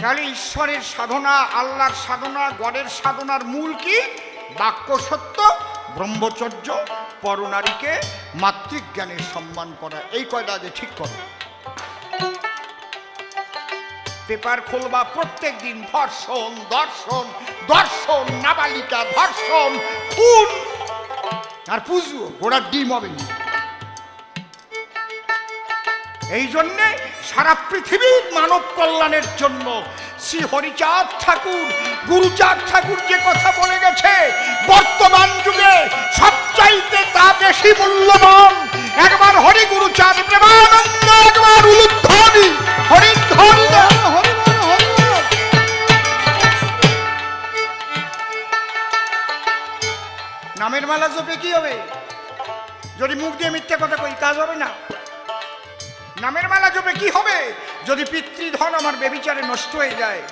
তাহলে ঈশ্বরের সাধনা, আল্লাহর সাধনা, গডের সাধনার মূল কি? বাক্য সত্য, ব্রহ্মচর্য, পরনারীকে মাতৃজ্ঞানের সম্মান করা। এই কয়টা আগে ঠিক করো। পেপার খুলবা প্রত্যেক দিন ধর্ষণ, দর্শন, দর্শন, নাবালিকা ধর্ষণ, খুন, আর পুজো ঘোড়ার ডিম হবে না। এই জন্যে সারা পৃথিবীর মানব কল্যাণের জন্য শ্রী হরিচাঁদ ঠাকুর, গুরুচাঁদ ঠাকুর যে কথা বলে গেছে, বর্তমান যুগে সবচাইতে তা বেশি মূল্যবান। একবার হরি গুরুচাঁদ প্রেমানন্দ, একবার উলুধ্বনি হরিধ্বনি। নামের মালা জপে কি হবে? যদি মুখ দিয়ে মিথ্যা কথা কই কাজ হবে না। নামের মালা জপে কি হবে? যদি পিতৃধন আমার বেবিচারে নষ্ট হয়ে যায়,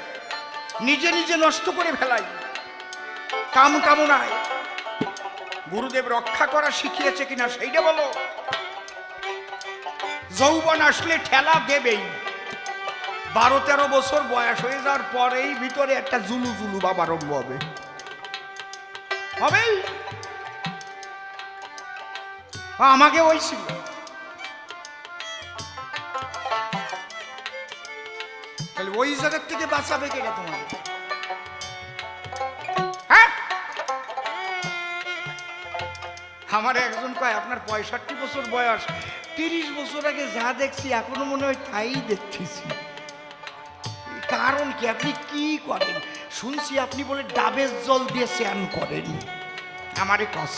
নিজে নিজে নষ্ট করে ফেলাই কাম কামনায়। গুরুদেব রক্ষা করা শিখিয়েছে কিনা সেইটা বলো। যৌবন আসলে ঠেলা দেবেই। 12-13 বছর বয়স হয়ে যাওয়ার পরেই ভিতরে একটা জুলু জুলু ভাব আরম্ভ হবে। হবেই। আমাকে ওই ছিল। তাহলে ওই জায়গার থেকে বাঁচাবে কেনা তোমাকে? হ্যাঁ, আমার একজন কয় আপনার 65 বছর বয়স, 30 বছর আগে যা দেখছি এখনো মনে হয় তাই দেখতেছি। কারণ কি? আপনি কি করেন? শুনছি আপনি বলে ডাবের জল দিয়ে স্নান করেন। আমারে কস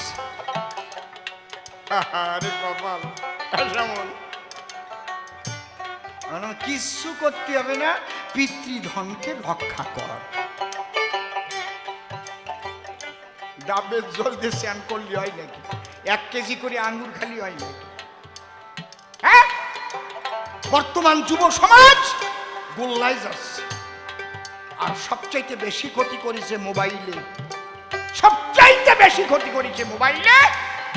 আরে কপাল, কিচ্ছু করতে হবে না, পিতৃধনকে রক্ষা কর। ডাবের জল দিয়ে স্নান করলে হয় নাকি? 1 কেজি করে আঙ্গুর খালি হয় নাকি? হ্যাঁ, বর্তমান যুব সমাজ গোল্লায় যাচ্ছে। আর সবচাইতে বেশি ক্ষতি করেছে মোবাইলে। সবচাইতে বেশি ক্ষতি করেছে মোবাইলে।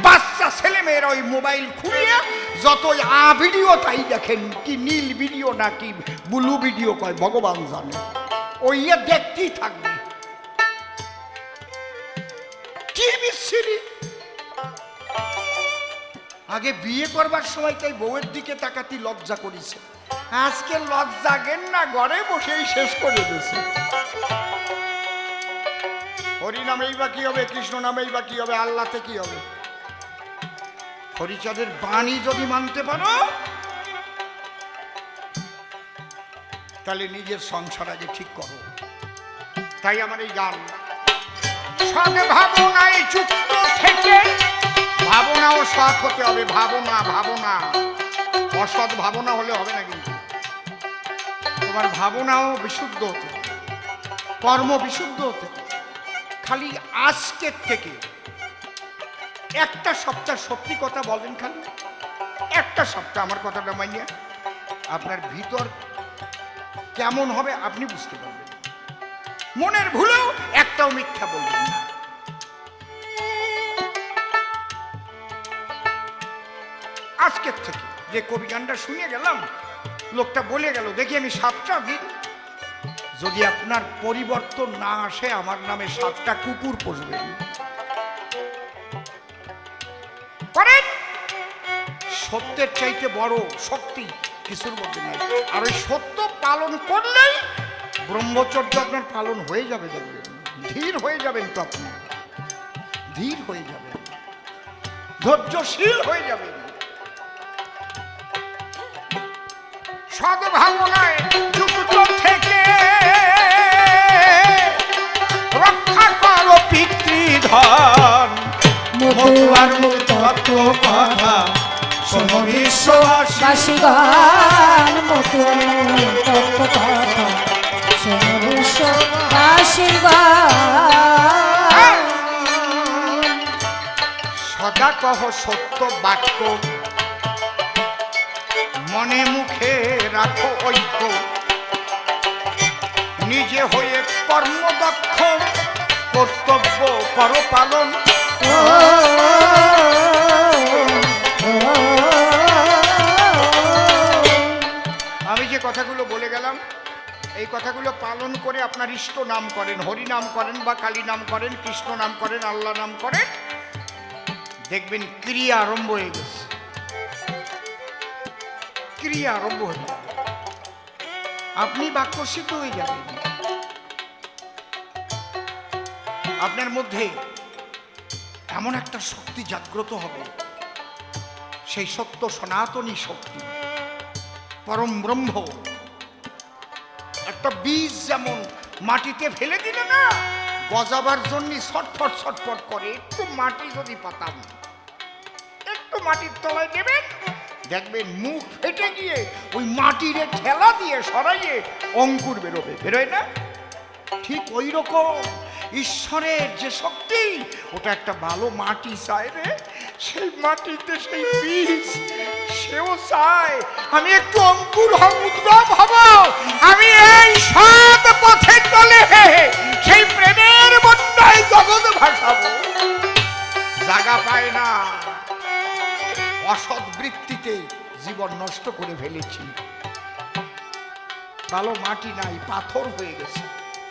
বাচ্চা ছেলে মেয়েরা ওই মোবাইল খুলিয়ে যতই ভিডিও তাই দেখেন, কি নীল ভিডিও নাকি ব্লু ভিডিও কয় ভগবান জানে, ওই দেখতেই থাকবে। কি বিশ্রী! আগে বিয়ে করবার সময় তাই বউয়ের দিকে তাকাতি লজ্জা করেছে, আজকে লজ্জা গেন না, ঘরে বসেই শেষ করে দিয়েছে। হরি নামেই বা কি হবে, কৃষ্ণ নামেই বা কি হবে, আল্লাহতে কি হবে? হরিচাঁদের বাণী যদি মানতে পারো তাহলে নিজের সংসার আগে ঠিক করো। তাই আমার এই গান, সৎ ভাবনায় যুক্ত থেকে, ভাবনাও সৎ হতে হবে। ভাবনা ভাবনা অসৎ ভাবনা হলে হবে না, কিন্তু তোমার ভাবনাও বিশুদ্ধ হতে হবে, কর্ম বিশুদ্ধ হতে হবে। খালি আজকের থেকে একটা সপ্তাহ সত্যি কথা বলেন, খালি একটা সপ্তাহ আমার কথাটা মানিয়ে আপনার ভিতর কেমন হবে আপনি বুঝতে পারবেন। মনের ভুলেও একটাও মিথ্যা বলবেন না। আজকের থেকে যে কবি গানটা শুনে গেলাম, লোকটা বলে গেল, দেখি আমি 7টা দিন যদি আপনার পরিবর্তন না আসে, আমার নামে 7টা কুকুর পুষবেন। করেন, সত্যের চাইতে বড় শক্তি কিছুর মধ্যে নাই। আর ওই সত্য পালন করলেই ব্রহ্মচর্য আপনার পালন হয়ে যাবে। দেখবেন ধীর হয়ে যাবেন, তো আপনি ধীর হয়ে যাবেন, ধৈর্যশীল হয়ে যাবেন। সদ্ভাবনায় যুক্ত থেকে রক্ষা করো পিতৃধন। মতুয়ার তত্ত্ব কথা শোনো বিশ্ববাসীগণ, মতুয়ার তত্ত্ব কথা শোনো বিশ্ববাসীগণ। সদা কহ সত্য বাক্য, মনে মুখে রাখো ঐক্য, নিজে হয়ে কর্মদক্ষ, কর্তব্য করো পালন। আমি যে কথাগুলো বলে গেলাম এই কথাগুলো পালন করে আপনার ইষ্ট নাম করেন, হরি নাম করেন বা কালী নাম করেন, কৃষ্ণ নাম করেন, আল্লাহ নাম করেন, দেখবেন ক্রিয়া আরম্ভ হয়ে গেছে। ক্রিয়া আরম্ভ হয়ে যাবে, আপনি বাক্যসিদ্ধ হয়ে যাবেন। আপনার মধ্যে এমন একটা শক্তি জাগ্রত হবে, সেই সত্য সনাতনী শক্তি, পরম ব্রহ্ম। একটা বীজ যেমন মাটিতে ফেলে দিলে না গজাবার জন্য ছটফট ছটফট করে, একটু মাটি যদি পাতাম, একটু মাটির তলায় দেবেন, দেখবেন মুখ ফেটে গিয়ে ওই মাটির ঠেলা দিয়ে সরাইয়ে অঙ্কুর বেরোবে, বেরোয় না? ঠিক ওই রকম ঈশ্বরের যে শক্তি, ওটা একটা ভালো মাটি চায় রে, সেই মাটিতে সেই বীজ, সেও চায় আমি একটু অঙ্কুর হব, উদ্গম হব, আমি এই সৎ পথে চলে সেই প্রেমের বন্যায় জগৎ ভাসাবো। জায়গা পায় না, অসৎ বৃত্তিতে জীবন নষ্ট করে ফেলেছি। ভালো মাটি নাই, পাথর হয়ে গেছে।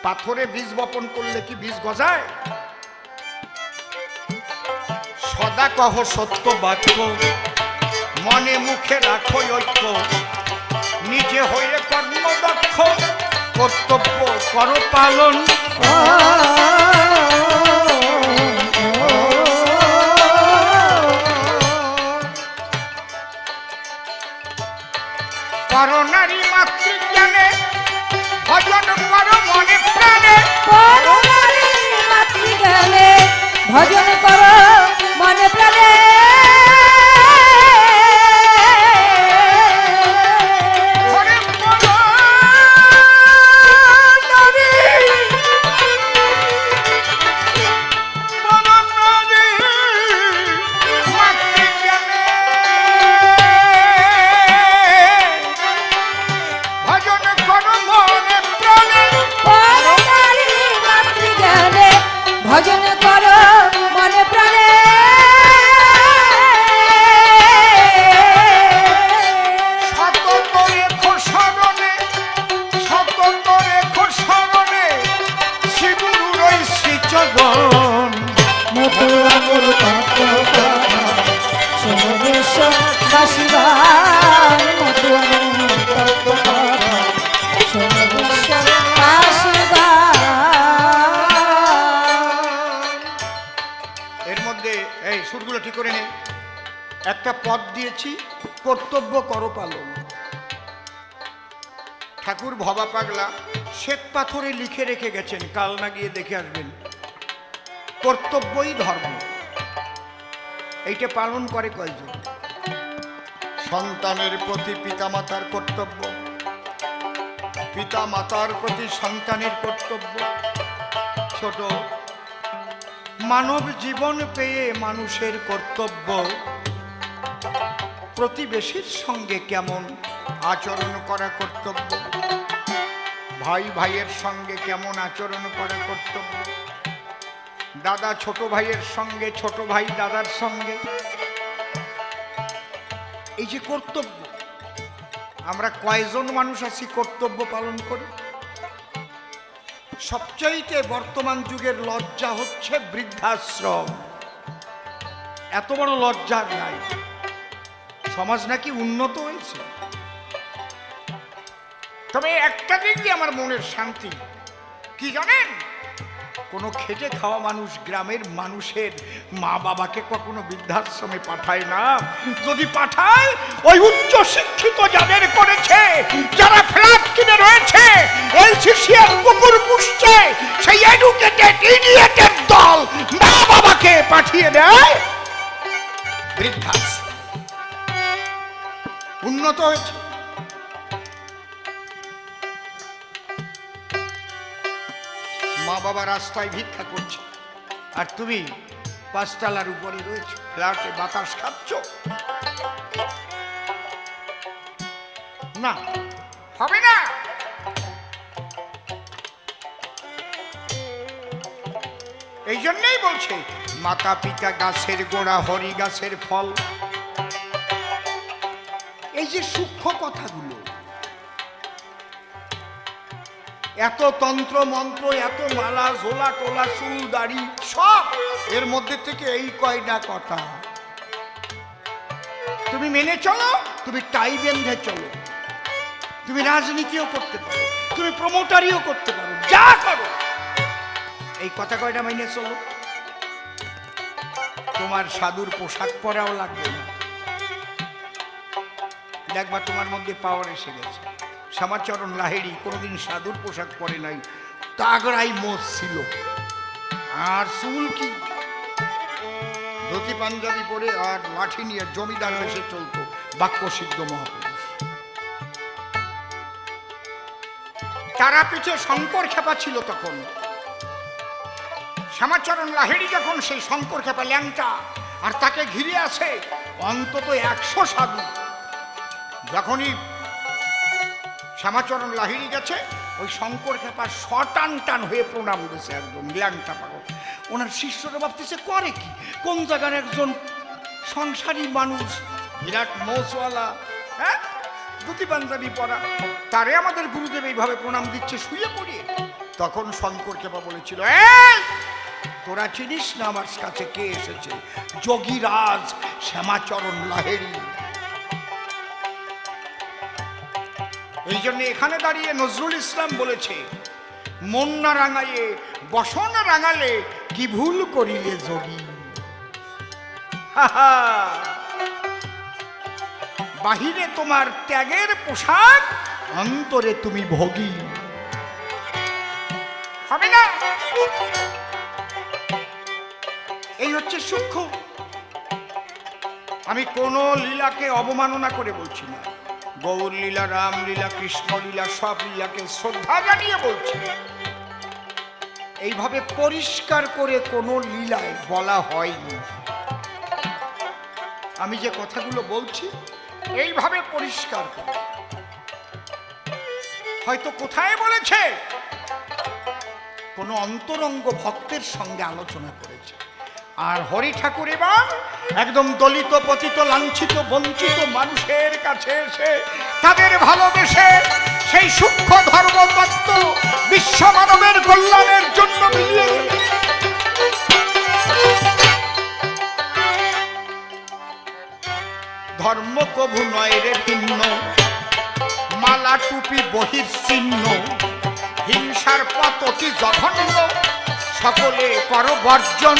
পাথরে বীজ বপন করলে কি বীজ গজায়? সদা কহ সত্য বাক্য, মনে মুখে রাখো ঐক্য, নিজে হয়ে কর্মদক্ষ, কর্তব্য করো পালন। করো নারী মাতৃজ্ঞানে, ভজন করো মনে প্রাণে। করো নারী মাতৃজ্ঞানে, ভজন করো মনে প্রাণে। ভজন করো মনে প্রাণে। সতত রেখো স্মরণে, সতত রেখো স্মরণে, শ্রীগুরুর ওই শ্রীচরণ। মতো আমর তত্ত্ব কথা শোনো বিশ্ববাসীগণ, মতো আমর তত্ত্ব কথা শোনো বিশ্ববাসীগণ। এই সুরগুলো ঠিক করে নে। একটা পদ দিয়েছি, কর্তব্য করো পালন। ঠাকুর ভবা পাগলা শ্বেত পাথরে লিখে রেখে গেছেন, কাল না গিয়ে দেখে আসবেন। কর্তব্যই ধর্ম। এইটা পালন করে কয়জন? সন্তানের প্রতি পিতামাতার কর্তব্য, পিতামাতার প্রতি সন্তানের কর্তব্য। ছোট মানব জীবন পেয়ে মানুষের কর্তব্য প্রতিবেশীর সঙ্গে কেমন আচরণ করা কর্তব্য, ভাই ভাইয়ের সঙ্গে কেমন আচরণ করা কর্তব্য, দাদা ছোট ভাইয়ের সঙ্গে, ছোট ভাই দাদার সঙ্গে। এই যে কর্তব্য, আমরা কয়জন মানুষ আছি কর্তব্য পালন করি? সবচাইতে বর্তমান যুগের লজ্জা হচ্ছে বৃদ্ধাশ্রম। এত বড় লজ্জার নাই। সমাজ নাকি উন্নত হয়েছে, তবে একটা দিক দিয়ে আমার মনের শান্তি কি জানেন? কোনো খেটে খাওয়া মানুষ গ্রামের মানুষের মা বাবাকে কখনো বৃদ্ধাশ্রমে পাঠায় না। যদি পাঠায়, ওই উচ্চ শিক্ষিত যাদের করেছে, যারা ফ্ল্যাট কিনে রয়েছে, এলসিসির কুকুর পুষছে, সেই এডুকেটেড ইডিয়েটের দল মা বাবাকে পাঠিয়ে দেয় বৃদ্ধাশ্রম। উন্নত হয়েছে। মা বাবা রাস্তায় ভিক্ষা করছে, আর তুমি পাঁচতলার উপরে রয়েছে, ফ্ল্যাটে বাতাস খাচ্ছ। না, হবে না। এই জন্যই বলছে মাতা পিতা গাছের গোড়া, হরি গাছের ফল। এই যে সূক্ষ্ম কথাগুলো, এত তন্ত্র মন্ত্র, এত মালা ঝোলা টোলা চুল দাড়ি সব, এর মধ্যে থেকে এই কয়টা কথা তুমি মেনে চলো, তুমি টাই বেঁধে চলো, তুমি রাজনীতিও করতে পারো, তুমি প্রমোটারিও করতে পারো, যা করো, এই কথা কয়টা মেনে চলো, তোমার সাধুর পোশাক পরাও লাগবে না। দেখবা তোমার মধ্যে পাওয়ার এসে গেছে। শ্যামাচরণ লাহিড়ী কোনোদিন সাধুর পোশাক পরে নাই, তাগড়াই মোচ ছিল, আর চুল কি ধুতি পাঞ্জাবি পরে আর লাঠি নিয়ে জমিদার বেশে চলতো, বাক্য সিদ্ধ মহাপুরুষ। তারা পিছে শঙ্কর খেপা ছিল তখন। শ্যামাচরণ লাহিড়ী যখন সেই শঙ্কর খেপা ল্যাংটা, আর তাকে ঘিরে আছে অন্তত 100 সাধু। যখনই শ্যামাচরণ লাহিড়ী গেছে, ওই শঙ্কর খেপা টান টান হয়ে প্রণাম দিয়েছে, একদম ল্যাংটা পাগল। ওনার শিষ্যরা ভাবতেছে করে কি, কোন জায়গার একজন সংসারী মানুষ, বিরাট মোচওয়ালা, হ্যাঁ, ধুতি পাঞ্জাবি পরা, তারে আমাদের গুরুদেব এইভাবে প্রণাম দিচ্ছে শুয়ে পড়িয়ে। তখন শঙ্কর খেপা বলেছিল, তোরা চিনিস না আমার কাছে কে এসেছে? যোগীরাজ শ্যামাচরণ লাহিড়ী। এই জন্য এখানে দাঁড়িয়ে নজরুল ইসলাম বলেছে, মন না রাঙাইয়ে বসন রাঙালে কি ভুল করিলে যোগী। বাহিরে তোমার ত্যাগের পোশাক, অন্তরে তুমি ভোগী। হবে না? এই হচ্ছে সূক্ষ্ম। আমি কোন লীলাকে অবমাননা করে বলছি না, গৌর লীলা, রামলীলা, কৃষ্ণ লীলা, সব লীলাকে শ্রদ্ধা জানিয়ে বলছি। এইভাবে পরিষ্কার করে কোনো লীলায় বলা হয়নি। আমি যে কথাগুলো বলছি এইভাবে পরিষ্কার করে, হয়তো কোথায় বলেছে কোনো অন্তরঙ্গ ভক্তের সঙ্গে আলোচনা করেছে। আর হরি ঠাকুর এবং একদম দলিত পতিত লাঞ্ছিত বঞ্চিত মানুষের কাছে এসে তাদের ভালোবেসে সেই সূক্ষ্ম ধর্মতত্ত্ব বিশ্ব মানবের কল্যাণের জন্য মিলিয়ে গেলেন। ধর্ম কভু নয় রে ভিন্ন, মালা টুপি বহির্চিহ্ন, হিংসার পততি জঘন্য, সকলে কর বর্জন।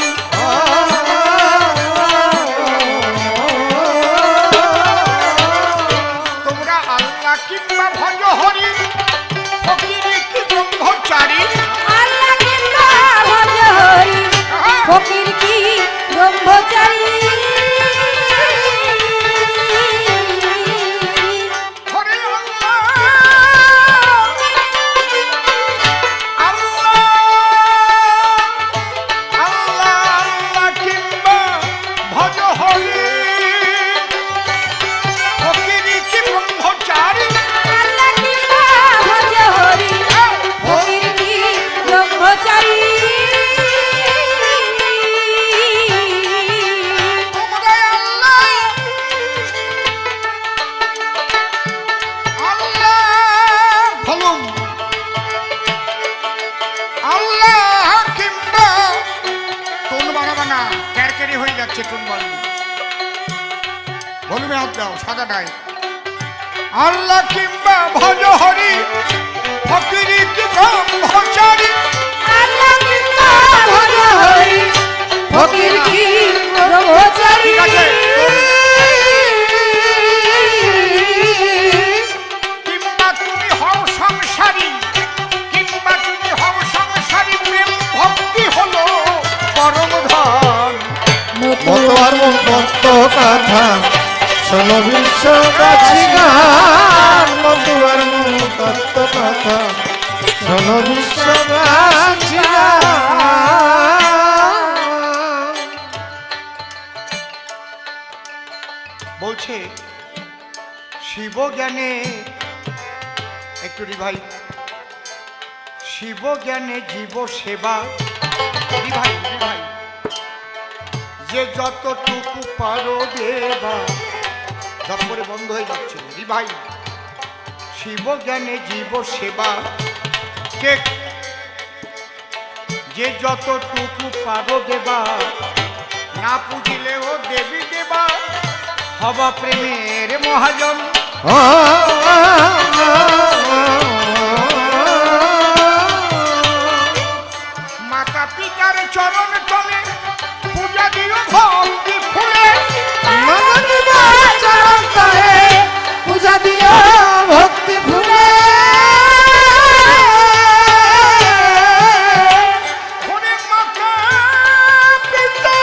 তোমরা আল্লাহ কিংবা ভজ হরি, ফকির কি ব্রহ্মচারী, আল্লাহ কিংবা ভজ হরি, ফকির কি ব্রহ্মচারী। আল্লাহ কিংবা ভজ হরি, ফকির কি ব্রহ্মচারী, আল্লাহ কিংবা ভজ হরি, ফকির কি ব্রহ্মচারী। কিংবা তুমি হও সংসারী, কিংবা তুমি হও সংসারী, প্রেম ভক্তি হলো পরম ধন। মতোয়ার তত্ত্ব কথা শোনো বিশ্ববাসী গান, মতোয়ার তত্ত্ব কথা শোনো বিশ্ববাসী গান। বলছে শিব জ্ঞানে, একটু রিভাই, শিব জ্ঞানে জীব সেবা, রিভাই রিভাই, যে যতটুকু পারো দেবা, যত করে বন্ধ হয়ে যাচ্ছে রিভাই। শিব জ্ঞানে জীব সেবা, কে যে যতটুকু পারো দেবা, না পুজিলেও দেবী দেবা, হবা প্রেমের মহাজন। মাতা পিতার চরণ তলে পূজা দিও ভক্তি ফুলে, চরণ তলে পূজা দিও ভক্তি ফুলে। ওরে মাতা পিতা,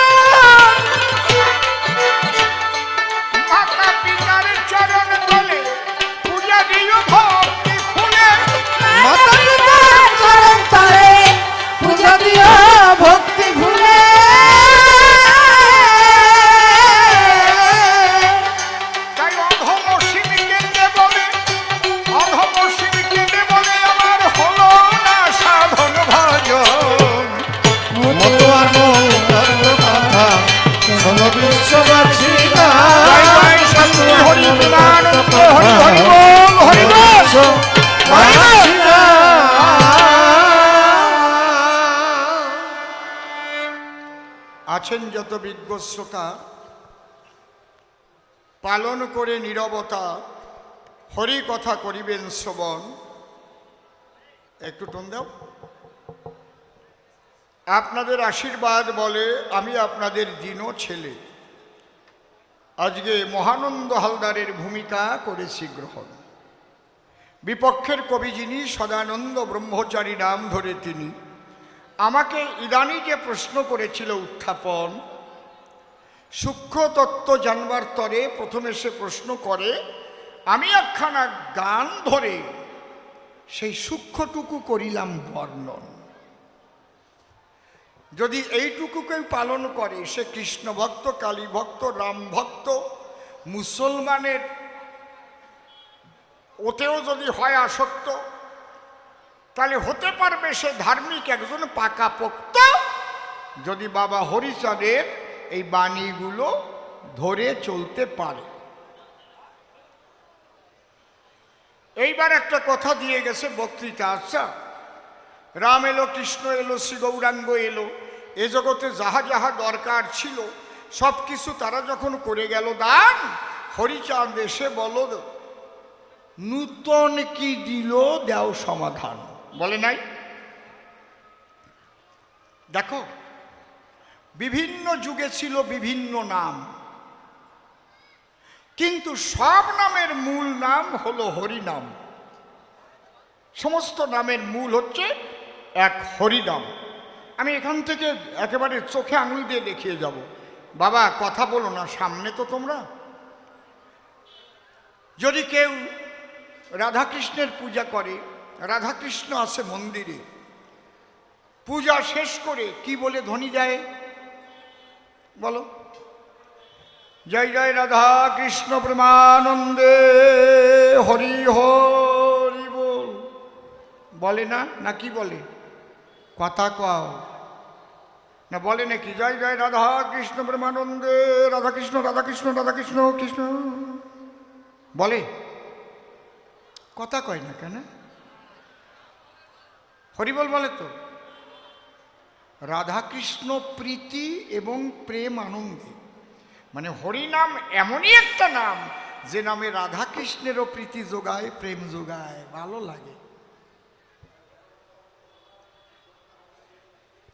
মাতা পিতার চরণ তলে পূজা দিও ভক্তি ফুলে, মাতা পিতার চরণ তলে পূজা দিও ভক্তি ফুলে। তাই অধমসীম কেঁদে বলে, অধমসীম কেঁদে বলে আমার হলো না সাধন ভজন। মতুয়ার মৌলার কথা শোনো বিশ্ববাসী জয় জয় শান্তি হরি প্রেমানন্দ হরি হরি বল হরি বল হরি বল। আছেন যত বিজ্ঞ শ্রোতা, পালন করে নীরবতা, হরি কথা করিবেন শ্রবণ। একটু টোন দাও। আপনাদের আশীর্বাদ বলে আমি আপনাদের দিনও ছেলে। আজকে মহানন্দ হালদারের ভূমিকা করেছি গ্রহণ। বিপক্ষের কবি যিনি সদানন্দ ব্রহ্মচারী নাম ধরে তিনি আমাকে ইদানি যে প্রশ্ন করেছিল উত্থাপন, সূক্ষ্ম তত্ত্ব জানবার তরে প্রথমে সে প্রশ্ন করে, আমি একখানা গান ধরে সেই সূক্ষ্মটুকু করিলাম বর্ণন। যদি এইটুকু কেউ পালন করে, সে কৃষ্ণ ভক্ত, কালী ভক্ত, রাম ভক্ত, মুসলমানের ওতেও যদি হয় আসক্ত, তাহলে হতে পারবে সে ধার্মিক একজন পাকাপোক্ত, যদি বাবা হরিচাঁদের এই বাণীগুলো ধরে চলতে পারে। এইবার একটা কথা দিয়ে গেছে বক্তৃতা। আচ্ছা, রাম এলো, কৃষ্ণ এলো, শ্রী গৌরাঙ্গ এলো, এ জগতে যাহা যাহা দরকার ছিল সব কিছু তারা যখন করে গেল দান, হরিচাঁদ এসে বলো নূতন কি দিল দেও সমাধান, বলে নাই? দেখো, বিভিন্ন যুগে ছিল বিভিন্ন নাম, কিন্তু সব নামের মূল নাম হলো হরিনাম। সমস্ত নামের মূল হচ্ছে এক হরিনাম। আমি এখান থেকে একেবারে চোখে আঙুল দিয়ে দেখিয়ে যাব। বাবা কথা বলো না, সামনে তো তোমরা। যদি কেউ রাধাকৃষ্ণের পূজা করে, রাধাকৃষ্ণ আছে মন্দিরে, পূজা শেষ করে কি বলে ধ্বনি দেয় বলো? জয় জয় রাধা কৃষ্ণ প্রেমানন্দে হরি হরি বল, বলে না? না কি বলে? কথা কও না, বলে নাকি? জয় জয় রাধা কৃষ্ণ প্রেমানন্দে, রাধা কৃষ্ণ রাধা কৃষ্ণ রাধা কৃষ্ণ কৃষ্ণ বলে? কথা কয় না কেন? হরিবল বলে তো। রাধা কৃষ্ণ প্রীতি এবং প্রেম আনন্দে, মানে হরিনাম এমনই একটা নাম যে নামে রাধা কৃষ্ণেরও প্রীতি যোগায়, প্রেম যোগায়, ভালো লাগে।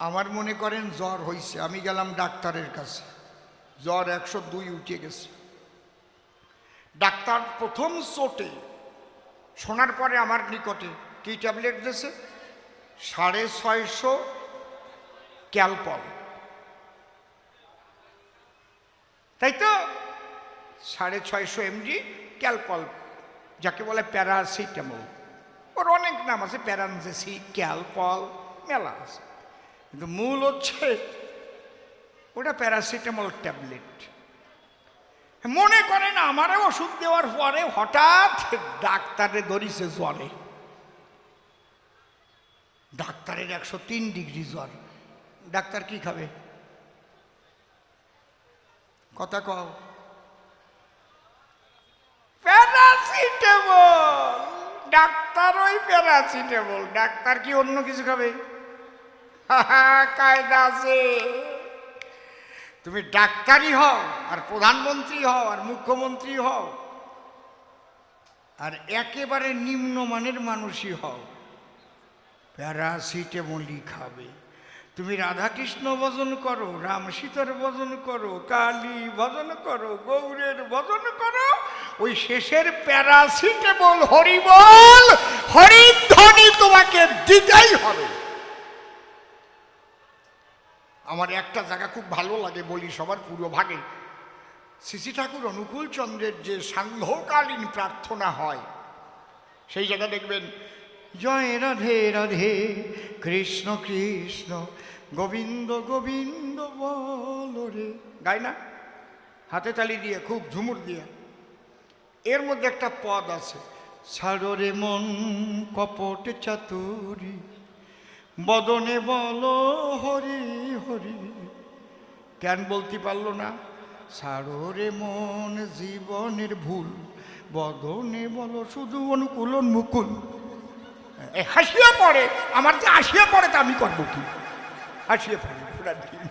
আমার মনে করেন জ্বর হয়েছে, আমি গেলাম ডাক্তারের কাছে, জ্বর 102 উঠে গেছে। ডাক্তার প্রথম চোটে শোনার পরে আমার নিকটে কি ট্যাবলেট দিয়েছে? 650 ক্যালপল, তাই তো? 650 mg ক্যালপল, যাকে বলে প্যারাসিটামল। ওর অনেক নাম আছে, প্যারানজেসি, ক্যালপল, মেলা আছে, কিন্তু মূল হচ্ছে ওটা প্যারাসিটামল ট্যাবলেট। মনে করেন আমারে ওষুধ দেওয়ার পরে হঠাৎ ডাক্তারে ধরিছে জ্বরে। ডাক্তারের 103 ডিগ্রি জ্বর। ডাক্তার কি খাবে? কথা কও। প্যারাসিটামল। ডাক্তার ডাক্তার ওই প্যারাসিটামল, ডাক্তার কি অন্য কিছু খাবে? কায়দা আছে। তুমি ডাক্তারই হও আর প্রধানমন্ত্রী হও আর মুখ্যমন্ত্রী হও আর একেবারে নিম্নমানের মানুষই হও, প্যারাসিটামলই খাবে। তুমি রাধাকৃষ্ণ ভজন করো, রাম সীতার ভজন করো, কালী ভজন করো, গৌরের ভজন করো, ওই শেষের প্যারাসিটামল হরিবল হরিধ্বনি তোমাকে দিতেই হবে। আমার একটা জায়গা খুব ভালো লাগে, বলি সবার পুরো ভাগে। শ্রী ঠাকুর অনুকূল চন্দ্রের যে সান্ধ্যকালীন প্রার্থনা হয়, সেই জায়গা দেখবেন জয় রাধে রাধে কৃষ্ণ কৃষ্ণ গোবিন্দ গোবিন্দ বল রে, গায় না হাতে তালি দিয়ে, খুব ঝুমুর দিয়ে। এর মধ্যে একটা পদ আছে, ছাড়ো রে মন কপট চাতুরি বদনে বলো হরি হরি। কেন বলতে পারলো না? ছাড়ো রে মন জীবনের ভুল বদনে বলো শুধু অনুকূল মুকুল। হাসিয়ে পড়ে, আমার যে আসিয়ে পড়ে তা আমি করবো কি? হাসিয়ে পড়ে পুরা দিন,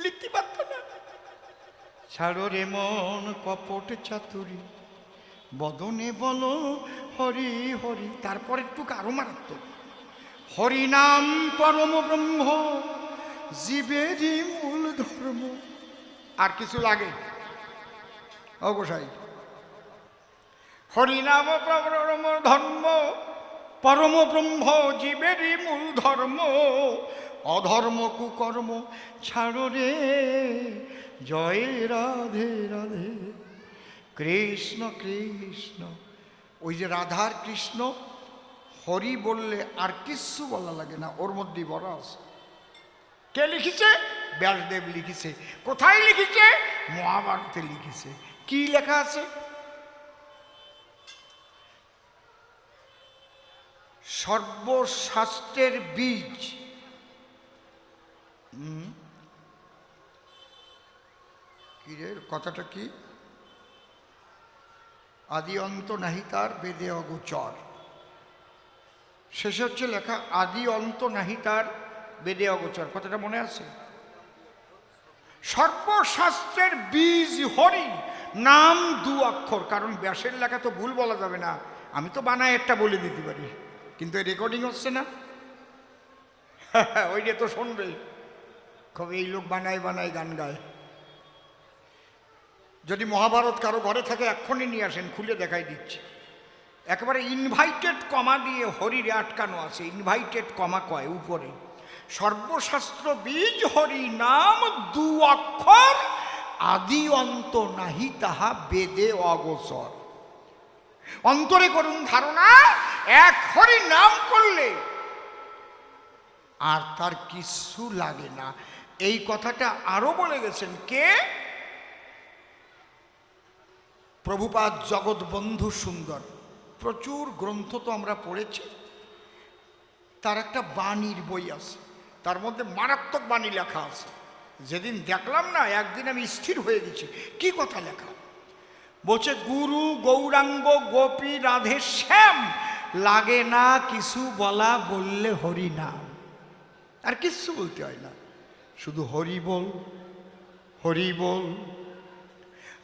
লিখতে পারত না। ছাড়ো রে মন কপট চাতুরি বদনে বলো হরি হরি। তারপরে একটু আরো মারাত্মক, হরিনাম পরম ব্রহ্ম জীবেরই মূল ধর্ম। আর কিছু লাগে? অবশ্যই হরিনাম পরম ধর্ম পরম ব্রহ্ম জীবেরই মূল ধর্ম, অধর্ম কুকর্ম ছাড়ো রে জয় রাধে রাধে কৃষ্ণ কৃষ্ণ। ওই যে রাধার কৃষ্ণ হরি বললে আর কিচ্ছু বলা লাগে না, ওর মধ্যেই বড় আছে। কে লিখেছে? ব্যাসদেব লিখেছে। কোথায় লিখেছে? মহাভারতে লিখেছে। কি লেখা আছে? সর্বশাস্ত্রের বীজ কি রে, কথাটা কি? আদি অন্ত নাহি তার বেদে অগোচর। শেষে হচ্ছে লেখা আদি অন্ত নাহি তার বেদে অগোচর। কথাটা মনে আছে? সর্বশাস্ত্রের বীজ হরি, নাম দু অক্ষর। কারণ ব্যাসের লেখা তো ভুল বলা যাবে না, আমি তো বানায় একটা বলে দিতে পারি, কিন্তু রেকর্ডিং হচ্ছে না, ওইটা তো শুনবে কবে এই লোক বানায় বানায় গান গায়। যদি মহাভারত কারো ঘরে থাকে এক্ষুনি নিয়ে আসেন, খুলে দেখাই দিচ্ছি। একেবারে ইনভাইটেড কমা দিয়ে হরিরে আটকানো আছে, ইনভাইটেড কমা কয় উপরে। সর্বশাস্ত্র বীজ হরি নাম দু অক্ষর আদি অন্ত নাহি তাহা বেদে অগোচর। অন্তরে করুন ধারণা, এক হরি নাম করলে আর তার কিছু লাগে না। এই কথাটা আরো বলে গেছেন কে? প্রভুপাদ জগৎ বন্ধু সুন্দর। প্রচুর গ্রন্থ তো আমরা পড়েছি, তার একটা বাণীর বই আছে, তার মধ্যে মারাত্মক বাণী লেখা আছে। যেদিন দেখলাম না, একদিন আমি স্থির হয়ে গেছি, কি কথা লেখা। বলছে গুরু গৌরাঙ্গ গোপী রাধে শ্যাম, লাগে না কিছু বলা, বললে হরি নাম। আর কিচ্ছু বলতে হয় না, শুধু হরি বল হরি বল।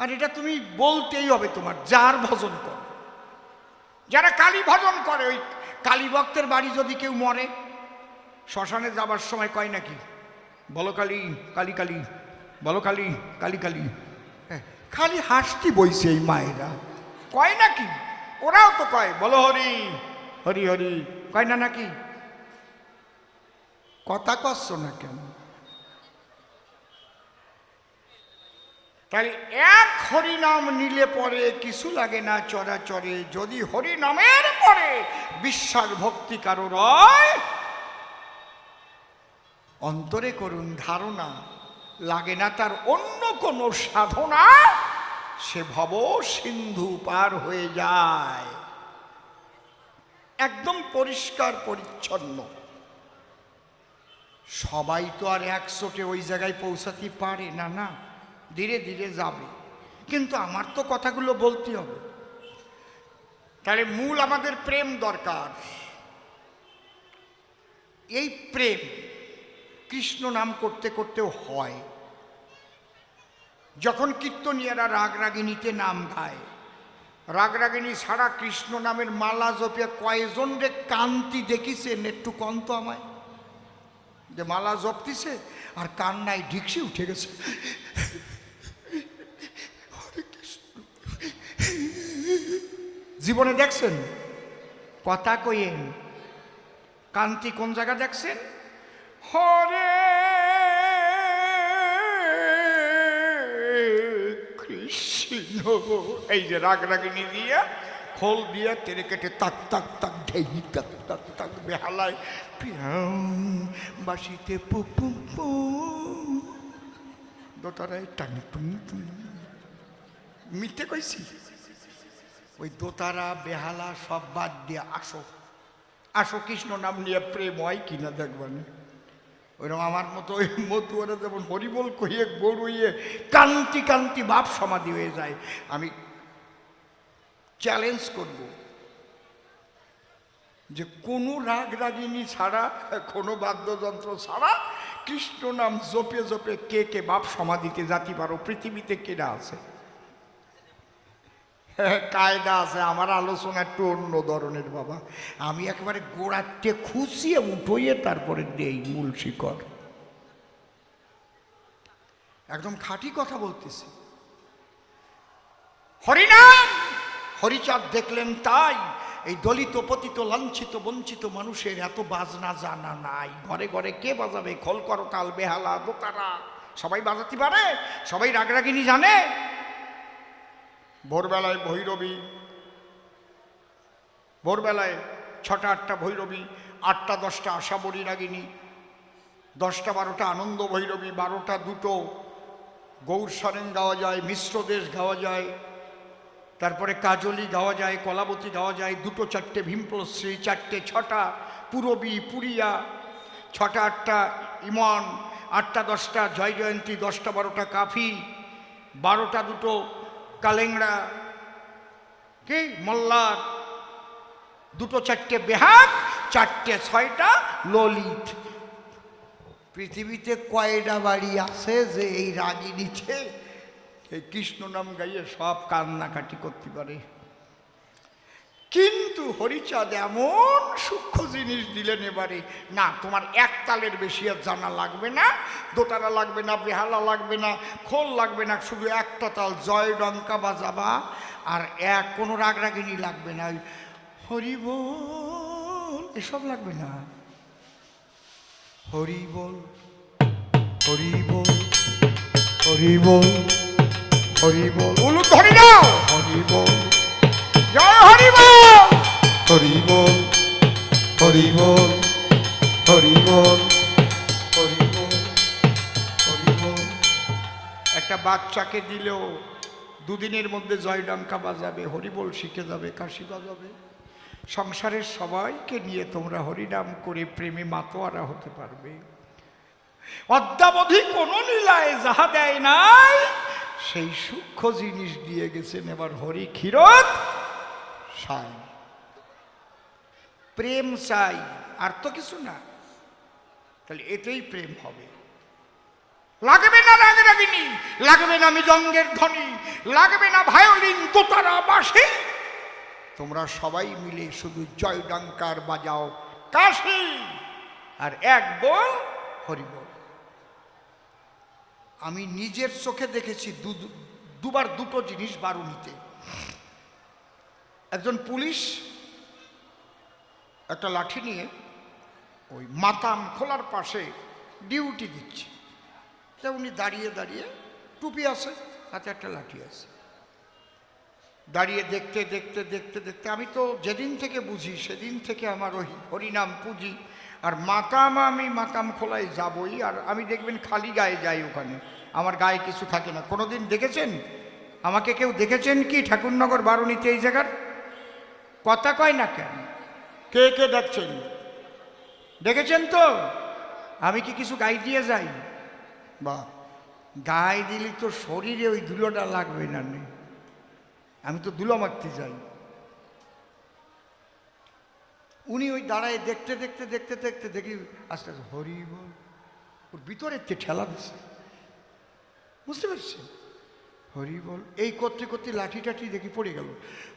আর এটা তুমি বলতেই হবে তোমার, যার ভজন কর। যারা কালী ভজন করে, ওই কালী ভক্তের বাড়ি যদি কেউ মরে, শ্মশানে যাবার সময় কয় নাকি বলো কালী কালী কালী, বলো কালী কালী কালী। খালি হাসতি বইছে এই মায়েরা, কয় নাকি? ওরাও তো কয় বলো হরি হরি হরি, কয় না নাকি? কথা কচ্ছ না কেন? তাই এক হরিনাম নিলে পরে কিছু লাগে না চরাচরে। যদি হরিনামের পরে বিশ্বাস ভক্তি কারো রয়, অন্তরে করুন ধারণা, লাগে না তার অন্য কোনো সাধনা, সে ভব সিন্ধু পার হয়ে যায়। একদম পরিষ্কার পরিচ্ছন্ন। সবাই তো আর একশোটে ওই জায়গায় পৌঁছাতে পারে না, না, ধীরে ধীরে যাবে। কিন্তু আমার তো কথাগুলো বলতে হবে। তাহলে মূল আমাদের প্রেম দরকার। এই প্রেম কৃষ্ণ নাম করতে করতেও হয়। যখন কীর্তনিয়ারা রাগরাগিনীতে নাম গায়, রাগরাগিনী ছাড়া কৃষ্ণ নামের মালা জপিয়া কয়জন রে কান্তি দেখিছেন? একটু কন্ত আমায়, যে মালা জপতিছে আর কান্নায় ঢিকসি উঠে গেছে। জীবনে দেখছেন? কথা কইেন, কান্তি কোন জায়গা দেখছেন? হরে কৃষ্ণ, এই যে রাগরাগিনী দিয়া খোল দিয়া তেরে কেটে তাক তাক তাক ঢেই তাক তাক তাক বেহালায় বাসিতে পুপু দোতারায় টানি টুন টুন। মিথ্যে কইছি? ওই দোতারা বেহালা সব বাদ দিয়ে আসো, আসো কৃষ্ণ নাম নিয়ে প্রেম হয় কিনা দেখবেন। ওইরকম আমার মতো ওই মতুয়ারা যেমন হরিবল কহিয়ে গড়ুইয়ে কান্তি কান্তি বাপ সমাধি হয়ে যায়। আমি চ্যালেঞ্জ করব যে কোনো রাগ রাগিনী ছাড়া, কোনো বাদ্যযন্ত্র ছাড়া কৃষ্ণ নাম জপে জপে কে কে বাপ সমাধিতে যাতে পারো? পৃথিবীতে কেনা আছে? কায়দা আছে। আমার আলোচনা একটু অন্য ধরনের বাবা। আমি একেবারে গোড়াতে খুশিয়ে উঠইয়ে তারপরে দেই মূল শিকড়। একদম খাঁটি কথা বলতেছি। হরিনাম হরিচাঁদ দেখলেন তাই এই দলিত পতিত লাঞ্ছিত বঞ্চিত মানুষের এত বাজনা জানা নাই। ঘরে ঘরে কে বাজাবে? খোল করতাল বেহালা দোতারা সবাই বাজাতে পারে? সবাই রাগরাগিনী জানে? ভোরবেলায় ভৈরবী, ভোরবেলায় 6টা 8টা ভৈরবী, 8টা 10টা আশাবরী রাগিনী, 10টা 12টা আনন্দ ভৈরবী, 12টা 2টো গৌর সরেন গাওয়া যায়, মিশ্র দেশ গাওয়া যায়, তারপরে কাজলি গাওয়া যায়, কলাবতী গাওয়া যায়, 2টো 4টে ভীমপ্লশ্রী, 4টে 6টা পুরবী পুরিয়া, 6টা 8টা ইমন, 8টা 10টা জয় জয়ন্তী, 10টা 12টা কাফি, 12টা 2টো কালেংড়া কি মল্লার, 2টো 4টে বেহাগ, 4টে 6টা ললিত। পৃথিবীতে কয়টা বাড়ি আছে যে এই রাগিনীতে এই কৃষ্ণ নাম গাইয়ে সব কান্নাকাটি করতে পারে? কিন্তু হরিচাঁদ এমন সূক্ষ্ম জিনিস দিলেন এবারে, না তোমার এক তালের বেশি আর জানা লাগবে না, দোতারা লাগবে না, বেহালা লাগবে না, খোল লাগবে না, শুধু একটা তাল জয় ডঙ্কা বাজাবা আর কোনো রাগরাগিনী লাগবে না, ওই হরি বল এসব লাগবে না। হরি বল হরি বল হরি বল হরি বল, উলু ধরি নাও, হরি বল জয় হরি বল হরি বল হরি বল হরি বল হরি বল হরি বল। একটা বাচ্চাকে দিলেও দুদিনের মধ্যে জয় ডঙ্কা বাজাবে, হরিবোল শিখে যাবে, কাশি বাজাবে। সংসারের সবাইকে নিয়ে তোমরা হরিনাম করে প্রেমে মাতোয়ারা হতে পারবে। অদ্যাবধি কোনো লীলায় যাহা দেয় নাই সেই সূক্ষ্ম জিনিস দিয়ে গেছেন এবার হরি ক্ষীরত সাই। প্রেম চাই, আর তো কিছু না। তাহলে এতেই প্রেম হবে। লাগবে না রাগরাগিনী, লাগবে না মৃদঙ্গের ধ্বনি, লাগবে না ভায়োলিন দোতারা বাঁশি, তোমরা সবাই মিলে শুধু জয় ডঙ্কার বাজাও কাশি আর এক বল হরি বল। আমি নিজের চোখে দেখেছি দুবার 2টো জিনিস বারুণীতে। একজন পুলিশ একটা লাঠি নিয়ে ওই মাতাম খোলার পাশে ডিউটি দিচ্ছে। তা উনি দাঁড়িয়ে দাঁড়িয়ে, টুপি আছে, হাতে একটা লাঠি আছে, দাঁড়িয়ে দেখতে দেখতে দেখতে দেখতে আমি তো যেদিন থেকে বুঝি সেদিন থেকে আমার ওই হরিনাম পুঁজি আর মাতাম, আমি মাতাম খোলায় যাবই। আর আমি দেখবেন খালি গায়ে যাই, ওখানে আমার গায়ে কিছু থাকে না। কোনোদিন দেখেছেন আমাকে? কেউ দেখেছেন কি ঠাকুরনগর বারুণীতে এই জায়গার? কথা কয় না কেন? কে কে দেখছেন? দেখেছেন তো? আমি কি কিছু গায়ে দিয়ে যাই? বা গায়ে দিলে তো শরীরে ওই ধুলোটা লাগবে না, আমি তো ধুলো মাখতে যাই। উনি ওই দাঁড়ায় দেখতে দেখতে দেখতে দেখতে দেখি আস্তে আস্তে হরি বল, ওর ভিতরের তে ঠেলা দিচ্ছে, বুঝতে পারছি হরি বল। এই করতে করতে লাঠি টাঠি দেখি পড়ে গেল,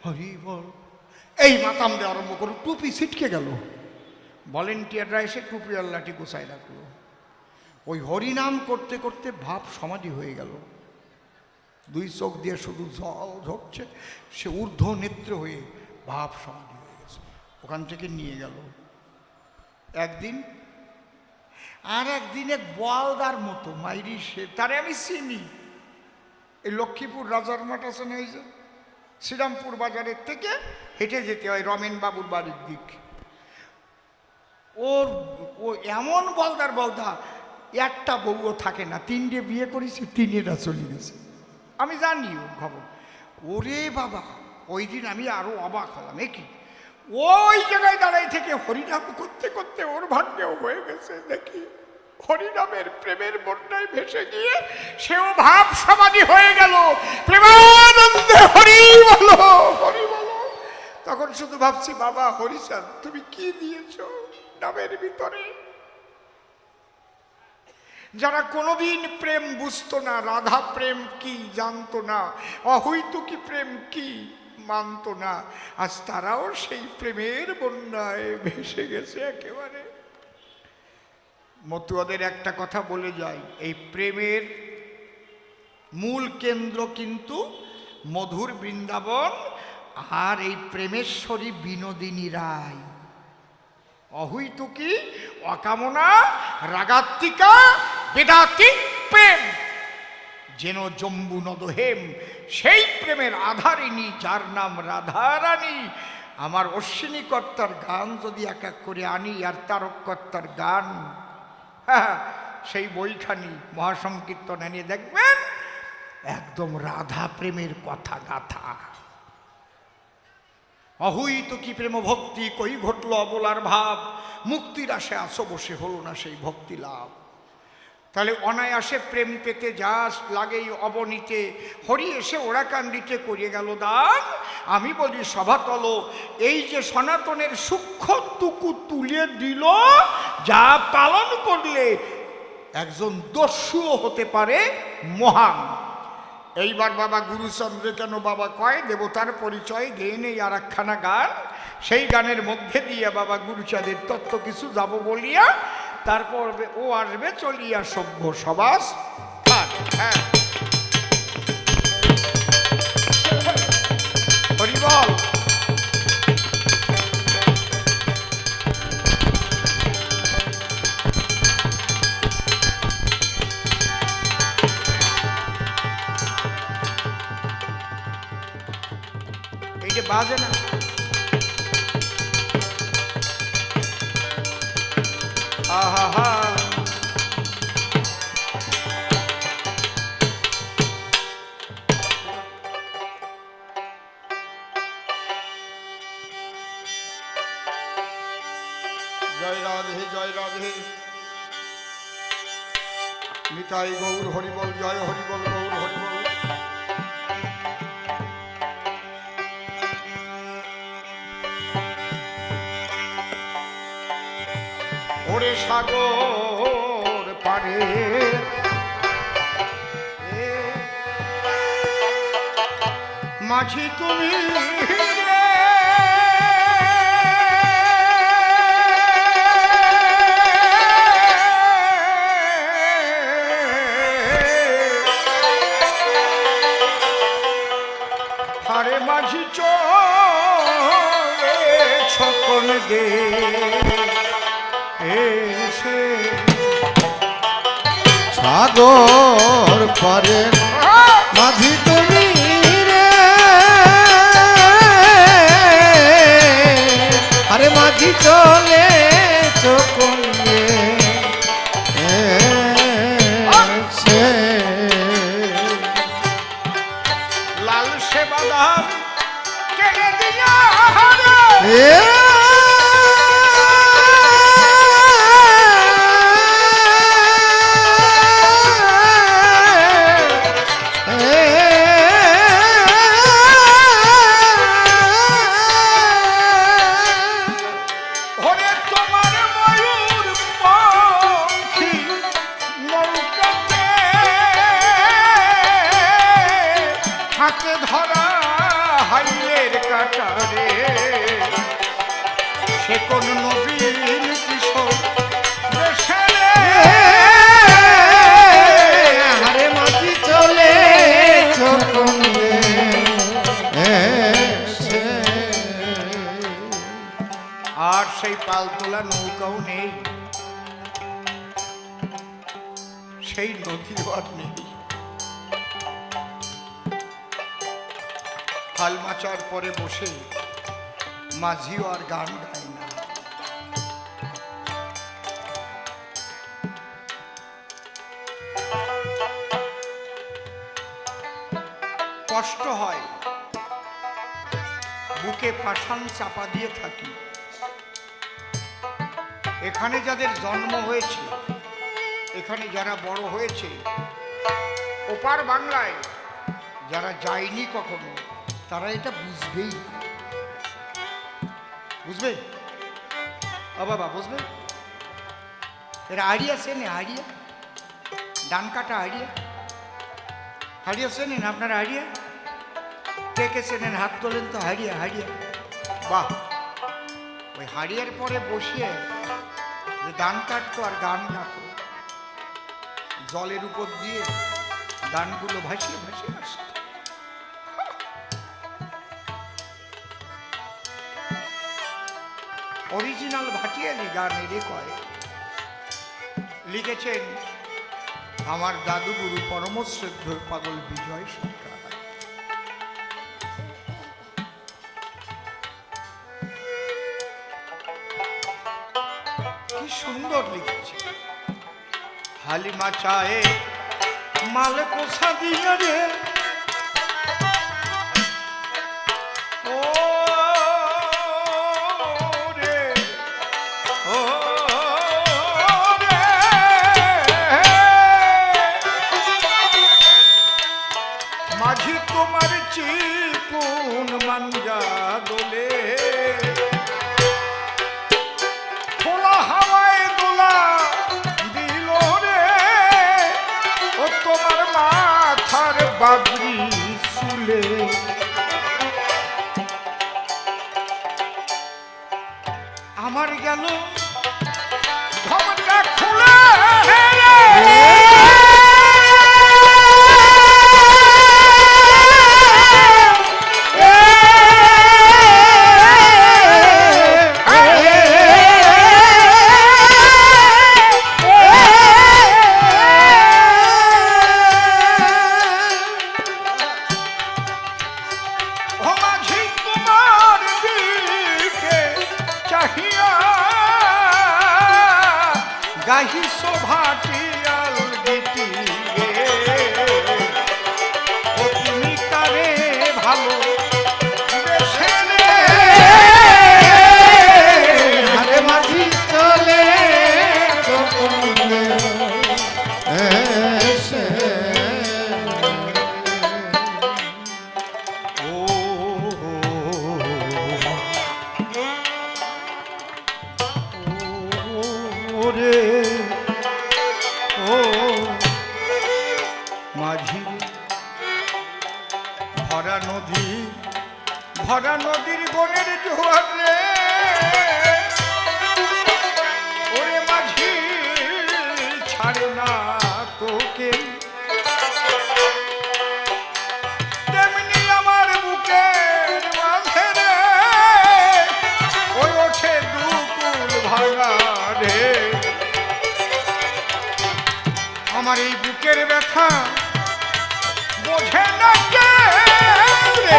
হরি বল। এই মাতাম দিয়ে আরম্ভ করো, টুপি ছিটকে গেল। ভলেন্টিয়াররা এসে টুপি আর লাঠি গোছায় রাখলো। ওই হরিনাম করতে করতে ভাব সমাধি হয়ে গেল। দুই চোখ দিয়ে শুধু জল ঝরছে, সে ঊর্ধ্ব নেত্র হয়ে ভাব সমাধি হয়ে গেছে। ওখান থেকে নিয়ে গেল। একদিন আর একদিন এক বোয়ালদার মতো মাইরি, সে তারে আমি চিনি। এই লক্ষ্মীপুর রাজার মাঠ আছে না, এই যে শ্রীরামপুর বাজারের থেকে হেঁটে যেতে হয় রমেন বাবুর বাড়ির দিক। ও এমন বলদার বলদা, একটা বউও থাকে না, তিনটে বিয়ে করেছি, তিনেরা চলে গেছে। আমি জানি ওর খবর। ওরে বাবা, ওই দিন আমি আরো অবাক হলাম। কি ওই জায়গায় দাঁড়াই থেকে হরিনাম করতে করতে ওর ভাগ্যেও হয়ে গেছে। দেখি হরিনামের প্রেমের বন্যায় ভেসে গিয়ে সেও ভাব সমাধি হয়ে গেল। প্রেমানন্দে হরি বলো, হরি বলো। তখন শুধু ভাবছি, বাবা হরিচাঁদ, তুমি কি দিয়েছো নামের ভিতরে? যারা কোনোদিন প্রেম বুঝতো না, রাধা প্রেম কি জানতো না, অহৈতুকী প্রেম কি মানতো না, আজ তারাও সেই প্রেমের বন্যায় ভেসে গেছে একেবারে। মতুয়াদের একটা কথা বলে যায়, এই প্রেমের মূল কেন্দ্র কিন্তু মধুর বৃন্দাবন আর এই প্রেমেশ্বরী বিনোদিনী রায়। অহৈতুকী, অকামনা, রাগাত্মিকা, বেদাতিক প্রেম যেন জম্বু নদহেম, সেই প্রেমের আধারিণী যার নাম রাধারানী। আমার অশ্বিনী কর্তার গান যদি এক এক করে আনি আর তারক কর্তার গান, হ্যাঁ, সেই বইখানি মহাসংকীর্তন এনে দেখবেন একদম রাধা প্রেমের কথা গাথা। অহৈতুকী প্রেম ভক্তি কই ঘটল অবলার ভাব, মুক্তির আশে আসো বসে হলো না সেই ভক্তি লাভ। তাহলে অনায়াসে প্রেম পেতে যাস লাগেই অবনীতে, হরি এসে ওড়াকান্ডিতে করিয়ে গেল দান। আমি বলি সভাতল, এই যে সনাতনের সূক্ষ্মটুকু তুলে দিল, যা পালন করলে একজন দস্যুও হতে পারে মহান। এইবার বাবা গুরুচন্দ্র কেন বাবা কয় দেবতার পরিচয় গেয়ে নেই আর একখানা গান, সেই গানের মধ্যে দিয়ে বাবা গুরুচাঁদের তত্ত্ব কিছু যাব বলিয়া, তারপর ও আসবে চলিয়া সভ্য সমাজ। হ্যাঁ, হরি বল। এই যে বাজে না, আহা হা, জয় রাধে জয় রাধে, নিতাই গৌর হরিবল, জয় হরিবল, গৌর হরিবল। ওরে সাগর পারে মাঝি তুমি হারে মাঝি চলে ছকন দে সাগর পারে মাঝি তুমি রে, আরে মাঝি চলে চোখে লাল সে বাদাম কেড়ে দিয়া তোমার ময়ূর পঙ্খী নৌকাতে হাতে ধরা হাইলের কাটারে সে কোন নবীন কিশোর দেশে রে। হারে মাঝি চলে আর সেই পালতোলা নৌকাও নেই, সেই নদীও আর নেই। হাল মাচার পরে বসে মাঝিও আর গান গায় না। কষ্ট হয়, বুকে পাষাণ চাপা দিয়ে থাকি। এখানে যাদের জন্ম হয়েছে, এখানে যারা বড় হয়েছে, ওপার বাংলায় যারা যায়নি কখনো, তারা এটা বুঝবেই না। বুঝবে ও বাবা, বুঝবে? এরা আড়িয়া চেনে, আড়িয়া ডান কাটা আড়িয়া, হাড়িয়া চেনেন আপনারা? হাড়িয়া কে কে চেনেন? হাত তোলেন তো। হাড়িয়া, হাড়িয়া, বাহ। ওই হাড়িয়ার পরে বসিয়ে যে ধান কাটতো আর গান গাতো, জলের উপর দিয়ে গানগুলো ভাসিয়ে ভাসিয়ে আসতো। অরিজিনাল ভাটিয়ালি গান এরে কয়। লিখেছেন আমার দাদুগুরু পরমশ্রদ্ধ পাগল বিজয় সরকার। কি সুন্দর লিখেছে। হালিমা চায়ে মাল কোষা দিয়ে রে, ও রে, ও রে, মাঝি তোমার চিকুন মাঞ্জা দোলে, খোলা হাওয়ায় দোলা দিল রে, ও তোমার মাথার বাবরি চুলে। আমার গেল ঘমটা খুলে গাহি শোভাটিয়াল গীতি রে, ও তুমি কারে ভালো বেশে রে। হারে মাঝি চলে ওরে ও মাঝি, ভরা নদীর বনের জোয়ার রে, ওরে মাঝি ছাড়ে না তোকে, তেমনি আমার বুকের মাঝে রে, ওই ওঠে দুকুল ভাঙা রে। আমার এই বুকের ব্যথা বোঝে না কে রে।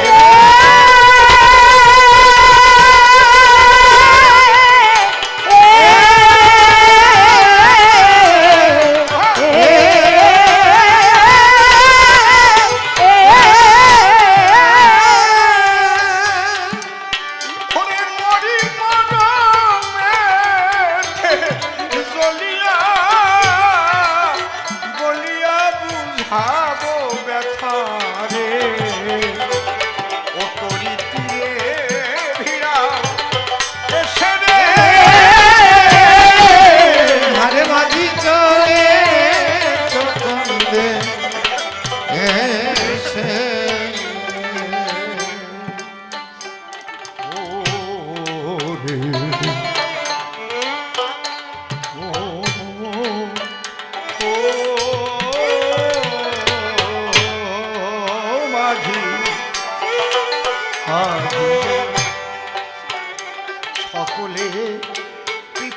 ভাবো ব্যথা রে, ও তোরি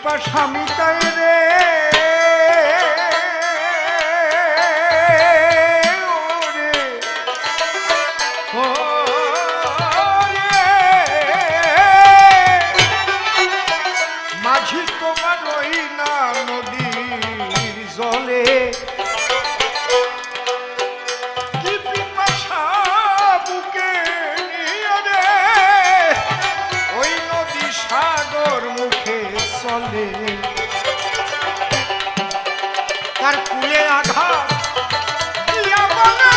পিপাসা মিটায় রে মাঝি তোমার ওই না নদীর জলে কি পিপাসা বুকে নিয়ে রে ওই নদী সাগর মুখে চলে তার কুলে আঘাত দিয়া বলে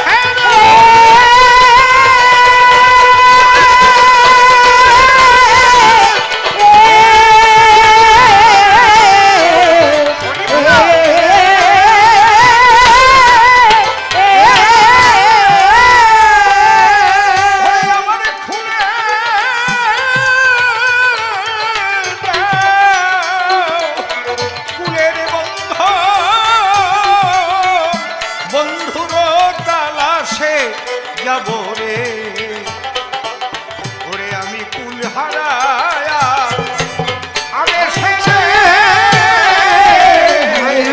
হে রে যাব রে ওরে আমি কুল হারায়া আমি ছেড়ে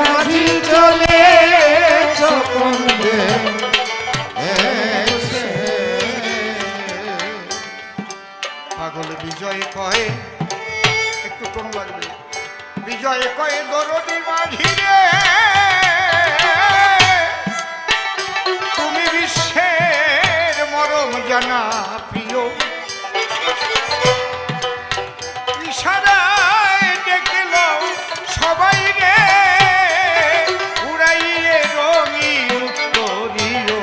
মাঝি চলে চকন্দে এসে পাগল বিজয় কয়ে একটু কোন লাগবে বিজয় কয়ে দরদি মাঝি রে তুমি বিশ্বের মরম জানা প্রিয় ইশারায় ডেকেল সবাই রে উড়াইয়ে রঙিন উত্তরীয়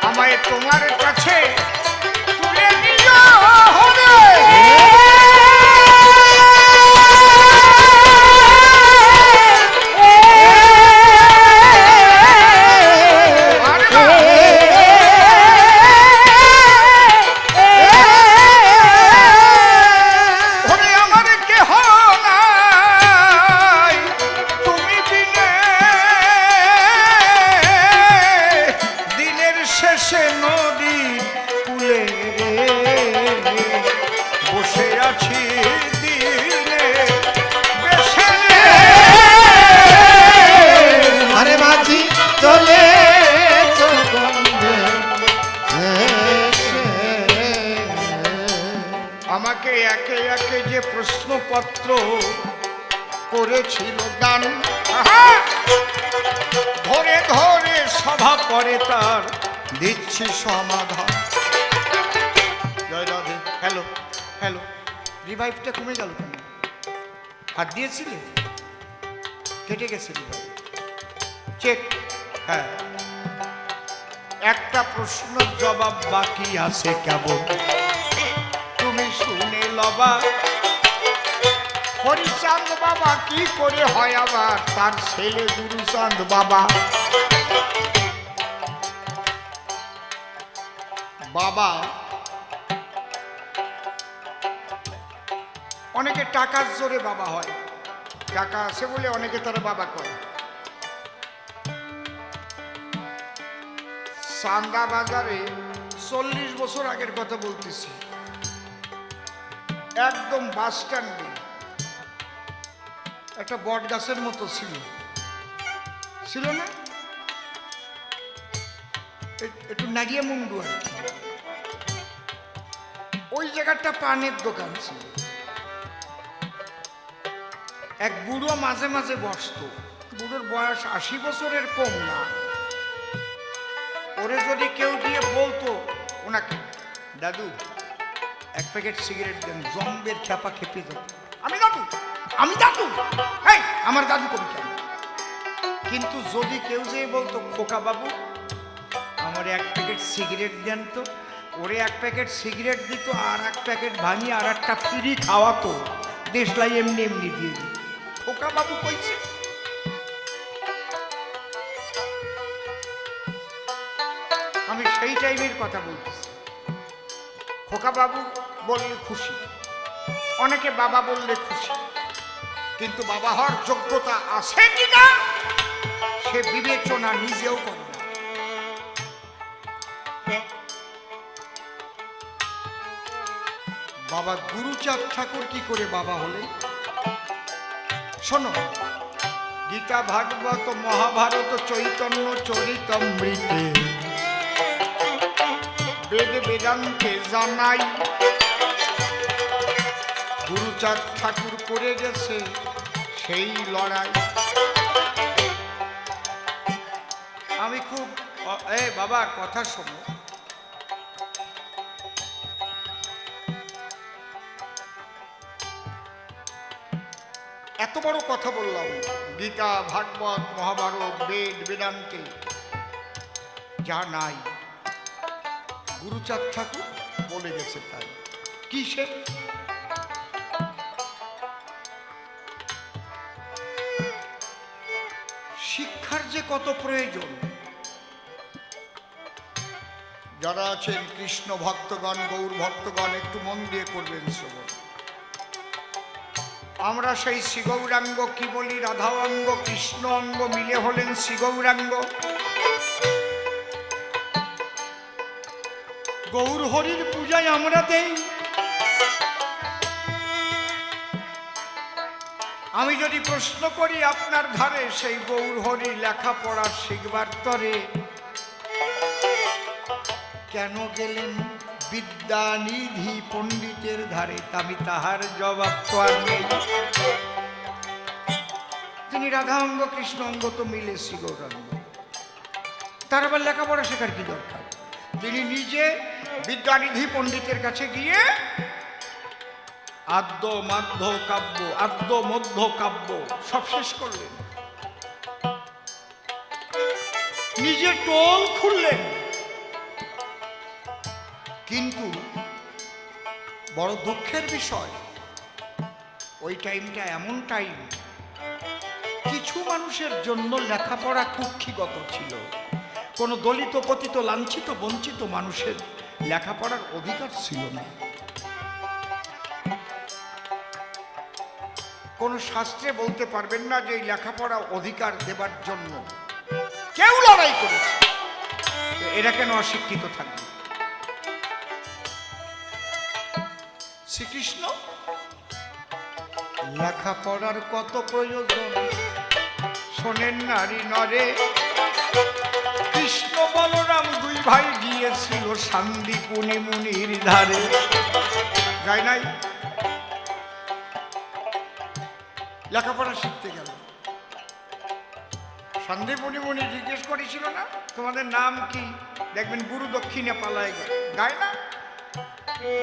আমায় তোমার কাছে তুলে নিও রে শেষে নদী কুলে বসে আছি দিনে বেশে আরে মাঝি চলে চকন্দে এসে আমাকে একে একে যে প্রশ্নপত্র করেছিল দান ধরে ধরে সভা করে তার দিচ্ছি সমাধান জয় রাধে হ্যালো হ্যালো রিভাইভটা কমে গেল কেন হাত দিয়েছিলে কেটে গেছে রিভাইভ চেক হ্যাঁ একটা প্রশ্নের জবাব বাকি আছে কেবল তুমি শুনে লবা হরিচাঁদ বাবা কি করে হয় আবার তার ছেলে গুরুচাঁদ বাবা বাবা অনেকে টাকার জোরে বাবা হয় টাকা আছে বলে অনেকে তারা বাবা করে চান্দা বাজারে 40 বছর আগের কথা বলতেছি একদম বাস স্ট্যান্ডে একটা বট গাছের মতো ছিল না একটু নাড়িয়ে মুন্ডু আর কি ওই জায়গাটা পানের দোকান ছিল এক বুড়ো মাঝে মাঝে বসতো বুড়োর বয়স 80 বছরের কম না ওরে যদি কেউ দিয়ে বলতো ওনাকে দাদু এক প্যাকেট সিগারেট দেন জম্বের খ্যাপা খেপে যেত আমি দাদু এই আমার দাদু কবি কেন কিন্তু যদি কেউ যে বলতো খোকা বাবু আমার এক প্যাকেট সিগারেট দেন তো ওরে এক প্যাকেট সিগারেট দিত আর এক প্যাকেট ভাঙিয়ে আর একটা ফ্রি খাওয়াতো দেশলাই এমনি এমনি দিয়ে দিত খোকা বাবু কইছে আমি সেই টাইমের কথা বলতেছি খোকা বাবু বললে খুশি অনেকে বাবা বললে খুশি কিন্তু বাবা হওয়ার যোগ্যতা আছে কিনা সে বিবেচনা নিজেও করে না বাবা গুরুচাঁদ ঠাকুর কি করে বাবা হলেন? শোনো, গীতা ভাগবত মহাভারত চৈতন্য চরিতামৃতে বেদ বেদান্তে জানাই গুরুচাঁদ ঠাকুর করে গেছে সেই লড়াই। আমি খুব বাবা কথা শোনো, এত বড় কথা বললাম, গীতা ভাগবত মহাভারত বেদ বেদান্তে যা নাই গুরুচাঁদ ঠাকুর বলে গেছে তাই। কি সে? শিক্ষার যে কত প্রয়োজন। যারা আছেন কৃষ্ণ ভক্তগণ, গৌর ভক্তগণ, একটু মন দিয়ে করবেন শ্রবণ। আমরা সেই শ্রীগৌরাঙ্গ কি বলি, রাধা অঙ্গ কৃষ্ণ অঙ্গ মিলে হলেন শ্রীগৌরাঙ্গ। গৌর হরির পূজায় আমরা দেই। আমি যদি প্রশ্ন করি আপনার ধারে সেই গৌর হরি লেখাপড়া শিখবার তরে কেন গেলেন বিদ্যানিধি পণ্ডিতের ধারে? আমি তাহার জবাব তো আর নেই। তিনি রাধা অঙ্গ কৃষ্ণ অঙ্গ তো মিলে শ্রী গৌরাঙ্গ, তার আবার লেখাপড়া শেখার কি দরকার? তিনি নিজে বিদ্যানিধি পণ্ডিতের কাছে গিয়ে আদ্য মাধ্য কাব্য, আদ্য মধ্য কাব্য সব শেষ করলেন, নিজে টোল খুললেন। কিন্তু বড় দুঃখের বিষয়, ওই টাইমটা এমন টাইম, কিছু মানুষের জন্য লেখাপড়া কুক্ষিগত ছিল। কোনো দলিত পতিত লাঞ্ছিত বঞ্চিত মানুষের লেখাপড়ার অধিকার ছিল না। কোন শাস্ত্রে বলতে পারবেন না যে এই লেখাপড়া অধিকার দেবার জন্য কেউ লড়াই করেছে, এরা কেন অশিক্ষিত থাকবে? শ্রীকৃষ্ণ লেখাপড়ার কত প্রয়োজন শোনেন নারী নরে। কৃষ্ণ বলরাম দুই ভাই গিয়েছিল শান্তিপুনি মুনির ধারে, যায় নাই? লেখাপড়া শিখতে গেল, শান্তিপুনি মুনি জিজ্ঞেস করেছিল না তোমাদের নাম কি? দেখবেন গুরু দক্ষিণে পালায় গায় না,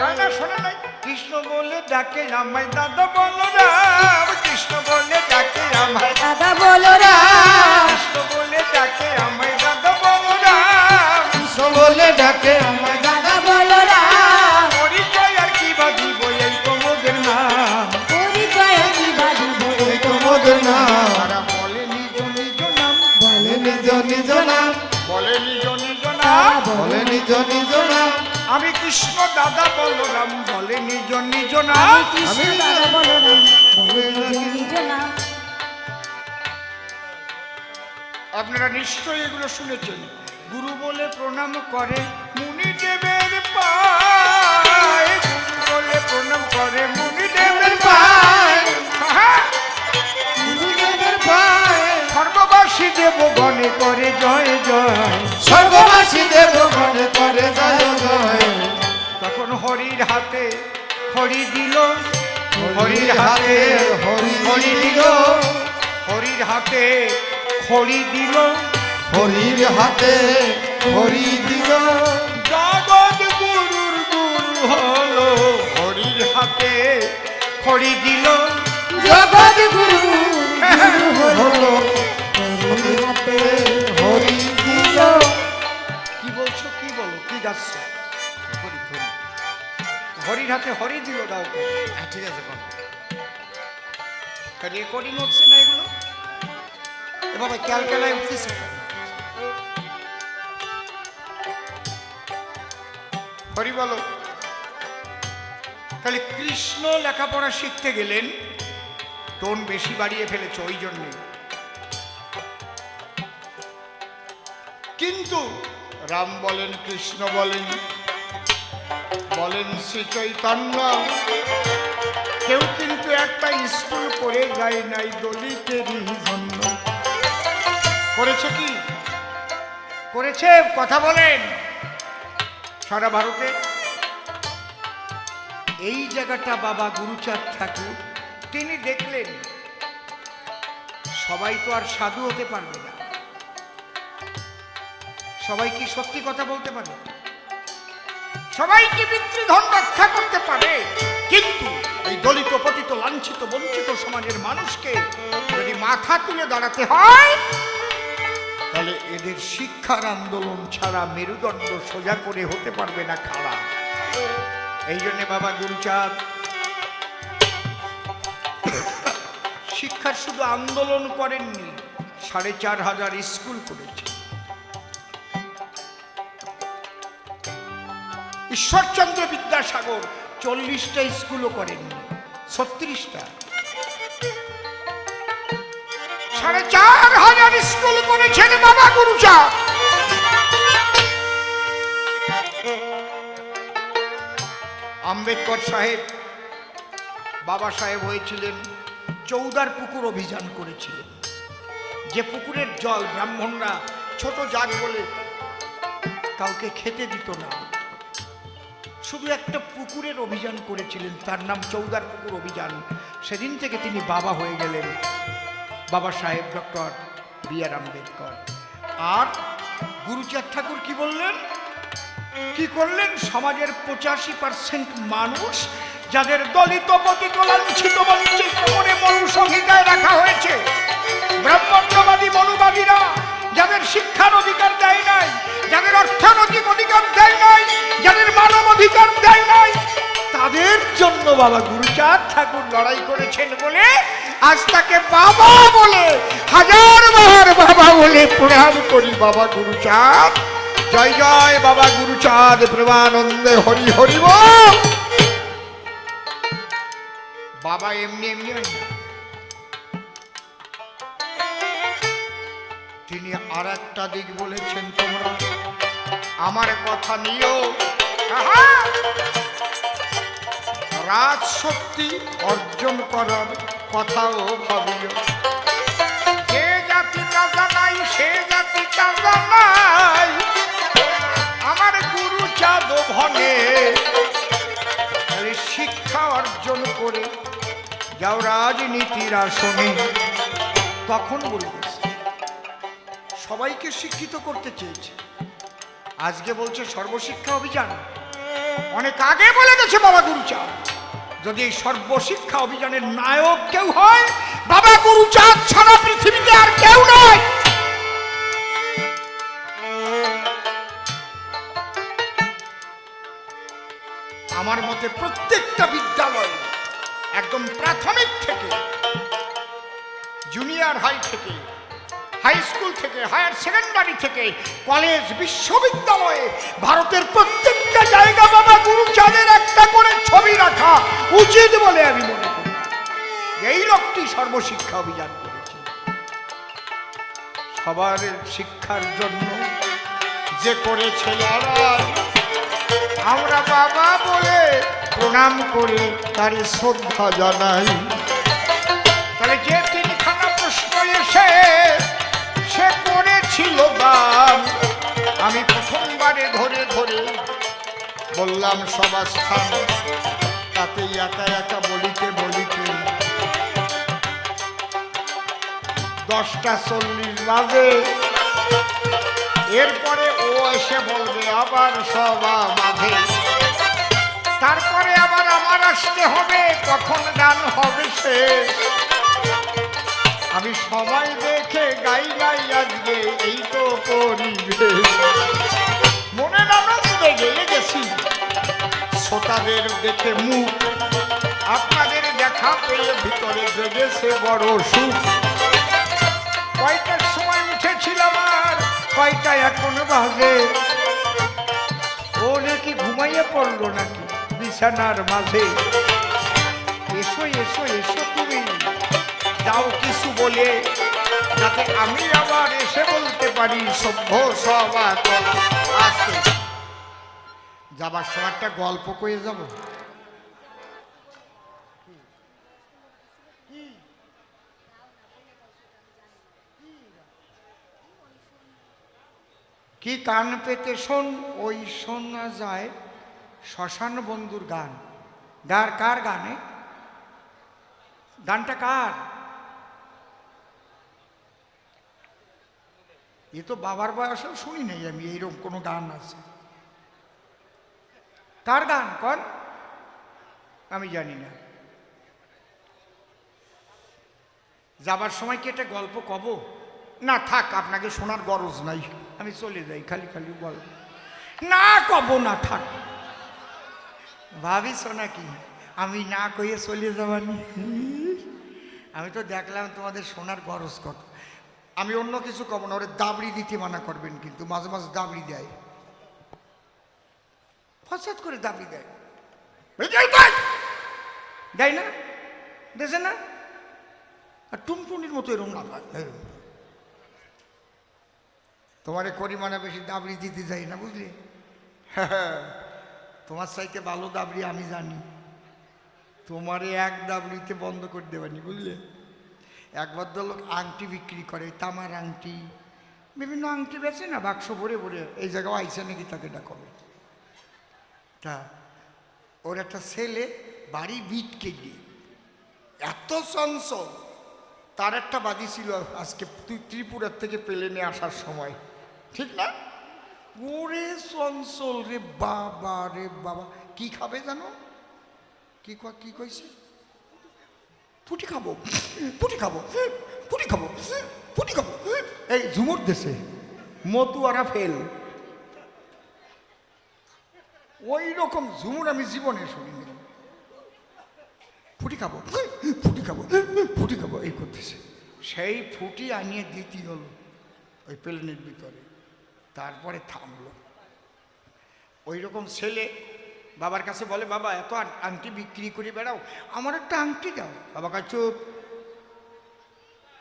গায় না, শোনে নাই? কৃষ্ণ বলে ডাকে আমায় দাদা বলরাম, কৃষ্ণ বলে ডাকে আমায় দাদা বলরাম, কৃষ্ণ বলে ডাকে আমায় দাদা বলরাম, কৃষ্ণ বলে ডাকে আমায় দাদা বলরাম, পরিচয় আর কি বা দিব এই তোমাদের নাম, পরিচয় কি বাঁধিব এই তোমাদের নাম। তারা বলে নিজ নিজ নাম, বলে নিজ নিজ নাম, বলে নিজ নিজ নাম, বলে নিজ নিজ নাম। আমি কৃষ্ণ দাদা বলরাম, বলে নিজ নিজ নাম। কৃষ্ণ দাদা বলরাম, বলে নিজ নিজ নাম। আপনারা নিশ্চয়ই এগুলো শুনেছেন। গুরু বলে প্রণাম করে মুনি দেবের পায়, গুরু বলে প্রণাম করে মুনি দেবের পায়। হ্যাঁ, গুরুদেবের পায়ে স্বর্গবাসী দেবগণে করে জয় জয়। স্বর্গবাসী দেবগণে করে জয় জয়। তখন হরির হাতে খড়ি দিল, হরির হাতে খড়ি দিল, হরির হাতে খড়ি দিল, হরির হাতে হরি দিল। জগৎ গুরুর গুরু হলো, হরির হাতে খড়ি দিল। জগৎ গুরু হলো হরির হাতে হরি দিল। কি বলছো, কি বলো, কি যাচ্ছ? হরির হাতে হরি দিল দাও। ঠিক আছে, রেকর্ডিং হচ্ছে না এগুলো? এভাবে ক্যালকালায় উঠতেছে। হরি বলো। তাহলে কৃষ্ণ লেখাপড়া শিখতে গেলেন, টোন বেশি বাড়িয়ে ফেলেছে ওই জন্যে। কিন্তু রাম বলেন কৃষ্ণ বলেন বলেন শ্রী চৈতন্য কেউ কিন্তু একটা স্কুল করে যায় নাই দলিতেরই জন্য। করেছে কি করেছে? কথা বলেন। সারা ভারতে এই জায়গাটা বাবা গুরুচাঁদ ঠাকুর তিনি দেখলেন সবাই তো আর সাধু হতে পারবে না, সবাই কি সত্যি কথা বলতে পারে, সবাই কি পিতৃধন রক্ষা করতে পারে? কিন্তু এই দলিত পতিত লাঞ্ছিত বঞ্চিত সমাজের মানুষকে যদি মাথা তুলে দাঁড়াতে হয় তাহলে এদের শিক্ষার আন্দোলন ছাড়া মেরুদণ্ড সোজা করে হতে পারবে না খাড়া। এই জন্য বাবা গুরুচাঁদ শিক্ষার শুধু আন্দোলন করেননি, ৪,৫০০ স্কুল করেছে। ঈশ্বরচন্দ্র বিদ্যাসাগর ৪০টা স্কুলও করেননি, ৩৬টা। ৪,৫০০ স্কুল করেছেন বাবা গুরুচাঁদ। আম্বেদকর সাহেব বাবা সাহেব হয়েছিলেন, চৌদার পুকুর অভিযান করেছিলেন, যে পুকুরের জল ব্রাহ্মণরা ছোট জাত বলে কাউকে খেতে দিত না, শুধু একটা পুকুরের অভিযান করেছিলেন, তার নাম চৌদার পুকুর অভিযান। সেদিন থেকে তিনি বাবা হয়ে গেলেন, বাবা সাহেব ডক্টর বি.আর. আম্বেদকর। আর গুরুচাঁদ ঠাকুর কি বললেন, কি করলেন? সমাজের 85% মানুষ যাদের দলিত পতিত লাঞ্ছিত বঞ্চিত করে মনুসংহিতায় রাখা হয়েছে, ব্রাহ্মণ্যবাদী মনুবাদীরা যাদের শিক্ষার অধিকার দেয় নাই, যাদের অর্থনৈতিক অধিকার দেয় নাই, যাদের মানব অধিকার দেয় নাই, তাদের জন্য বাবা গুরুচাঁদ ঠাকুর লড়াই করেছেন বলে আজ তাকে বাবা বলে, হাজার বার বাবা বলে প্রণাম করি। বাবা গুরুচাঁদ, জয় জয় বাবা গুরুচাঁদ, প্রেমানন্দে হরি হরি বল। বাবা এমনি এমনি হয় না, তিনি আর একটা দিক বলেছেন, তোমরা আমার কথা নিও, রাজ শক্তি অর্জন করার কথাও ভাবিও। যে জাতিটা জানাই সে জাতিটা জানাই, আমার গুরুচাঁদ ভনে শিক্ষা অর্জন করে যাও রাজনীতির আসনে। তখন বলে গেছে সবাইকে শিক্ষিত করতে চেয়েছে, আজকে বলছে সর্বশিক্ষা অভিযান। অনেক আগে বলে গেছে বাবা গুরুচাঁদ, যদি এই সর্বশিক্ষা অভিযানের নায়ক কেউ হয়, বাবা গুরুচাঁদ ছাড়া পৃথিবীতে আর কেউ নয়। আমার মতে প্রত্যেকটা বিদ্যালয় একদম প্রাথমিক থেকে, জুনিয়র হাই থেকে, হাই স্কুল থেকে, হায়ার সেকেন্ডারি থেকে, কলেজ, বিশ্ববিদ্যালয়ে ভারতের প্রত্যেকটা জায়গা বাবা গুরুচাঁদের একটা করে ছবি রাখা উচিত বলে আমি মনে করি। এই লোকটি সর্বশিক্ষা অভিযান করেছে, সবার শিক্ষার জন্য যে করেছে লড়াই, আমরা বাবা বলে প্রণাম করে তার শ্রদ্ধা জানাই। তাহলে যে তিনখানা প্রশ্ন এসে সে করেছিল দান, আমি প্রথমবারে ধরে ধরে বললাম সভাস্থান, তাতে একা একা বলিতে বলিতে 10:40 বাজে। এরপরে ও এসে বলবে আবার সভা মাঝে, তারপরে আবার আমার আসতে হবে, কখন গান হবে শেষ। আমি সময় দেখে গাই গাই আজকে এই তো পরিবেশ, মনের আনন্দে গেয়ে গেছি। শ্রোতাদের দেখে মুখ, আপনাদের দেখা পেয়ে ভিতরে জেগেছে বড় সুখ। কয়টার সময় উঠেছিলাম আর কয়টা এখন বাজে, ও নাকি ঘুমাইয়ে পড়লো নাকি বিছানার মাঝে। এসো এসো এসো, তুমি যাও কিছু বলে, যাতে আমি আবার এসে বলতে পারি সভ্য সভা আসতে। যাবার সময় একটা গল্প কয়ে যাব। কি কান পেতে শোন, ওই শোনা যায় শ্মশান বন্ধুর গান। কার গানে? গানটা কার? এ তো বাবার বয়সেও শুনি নাই আমি এইরকম কোনো গান আছে। কার গান কন? আমি জানি না। যাবার সময় কি একটা গল্প কব? না থাক, আপনাকে শোনার গরজ নাই, আমি চলে যাই। খালি খালি বল না, কব না, থাক। ভাবিস নাকি আমি না কইয়ে চলে যাবানি? আমি তো দেখলাম তোমাদের শোনার গরজ কত। আমি অন্য কিছু কব না, ওরে দাবড়ি দিতে মানা করবেন, কিন্তু মাঝে মাঝে দাবড়ি দেয়, ফসাদ করে দাবড়ি দেয়। দেয় না? দেশে না? আর টুনটুনির মতো এরকম না। তোমারে করিমানা বেশি দাবড়ি দিতে যাই না, বুঝলি? তোমার চাইতে ভালো দাবড়ি আমি জানি। তোমারে এক দাবড়িতে বন্ধ করে দেবানি, বুঝলে? এক ভদ্রলোক আংটি বিক্রি করে, তামার আংটি, বিভিন্ন আংটি বেছে না, বাক্স ভরে ভরে। এই জায়গাও আইসে নাকি তাকে ডাকবে। তা ওর একটা ছেলে বাড়ি বিটকে গিয়ে এত চঞ্চল, তার একটা বাদি ছিল আজকে তুই ত্রিপুরার থেকে প্লেনে আসার সময়, ঠিক না? ওরে চঞ্চল রে বাবা, রে বাবা। কি খাবে জানো? কি কইছে? পুটি খাবো, পুটি খাবো, পুটি খাবো, পুটি খাবো। এই ঝুমুর দেশে মতুয়ারা ফেল, ওই রকম ঝুমুর আমি জীবনে শুনিনি। ফুটি খাবো, ফুটি খাবো, ফুটি খাবো, এই করতেছে। সেই ফুটি আনিয়ে দিতে হলো ওই প্লেনের ভিতরে, তারপরে থামলো। ওই রকম ছেলে বাবার কাছে বলে, বাবা এত আংটি বিক্রি করে বেড়াও, আমার একটা আংটি দাও। বাবা কাছে চুপ,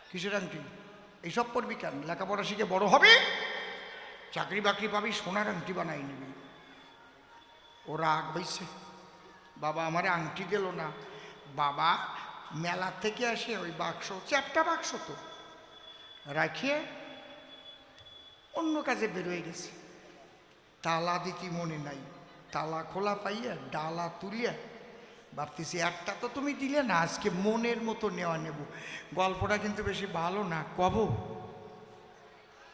কিসের আংটি? এইসব করবি কেন? লেখাপড়া শিখে বড় হবে, চাকরি বাকরি পাবি, সোনার আংটি বানাই নিবি। ও রাগ হয়েছে, বাবা আমারে আংটি দিল না। বাবা মেলা থেকে আসে ওই বাক্স, চ্যাপটা বাক্স তো, রাখিয়ে অন্য কাজে বেরোয় গেছে। তালা দিতে মনে নাই, তালা খোলা পাইয়া ডালা তুলিয়া ভাবতেছি একটা তো তুমি দিলে না, আজকে মনের মতো নেওয়া নেব। গল্পটা কিন্তু বেশি ভালো না,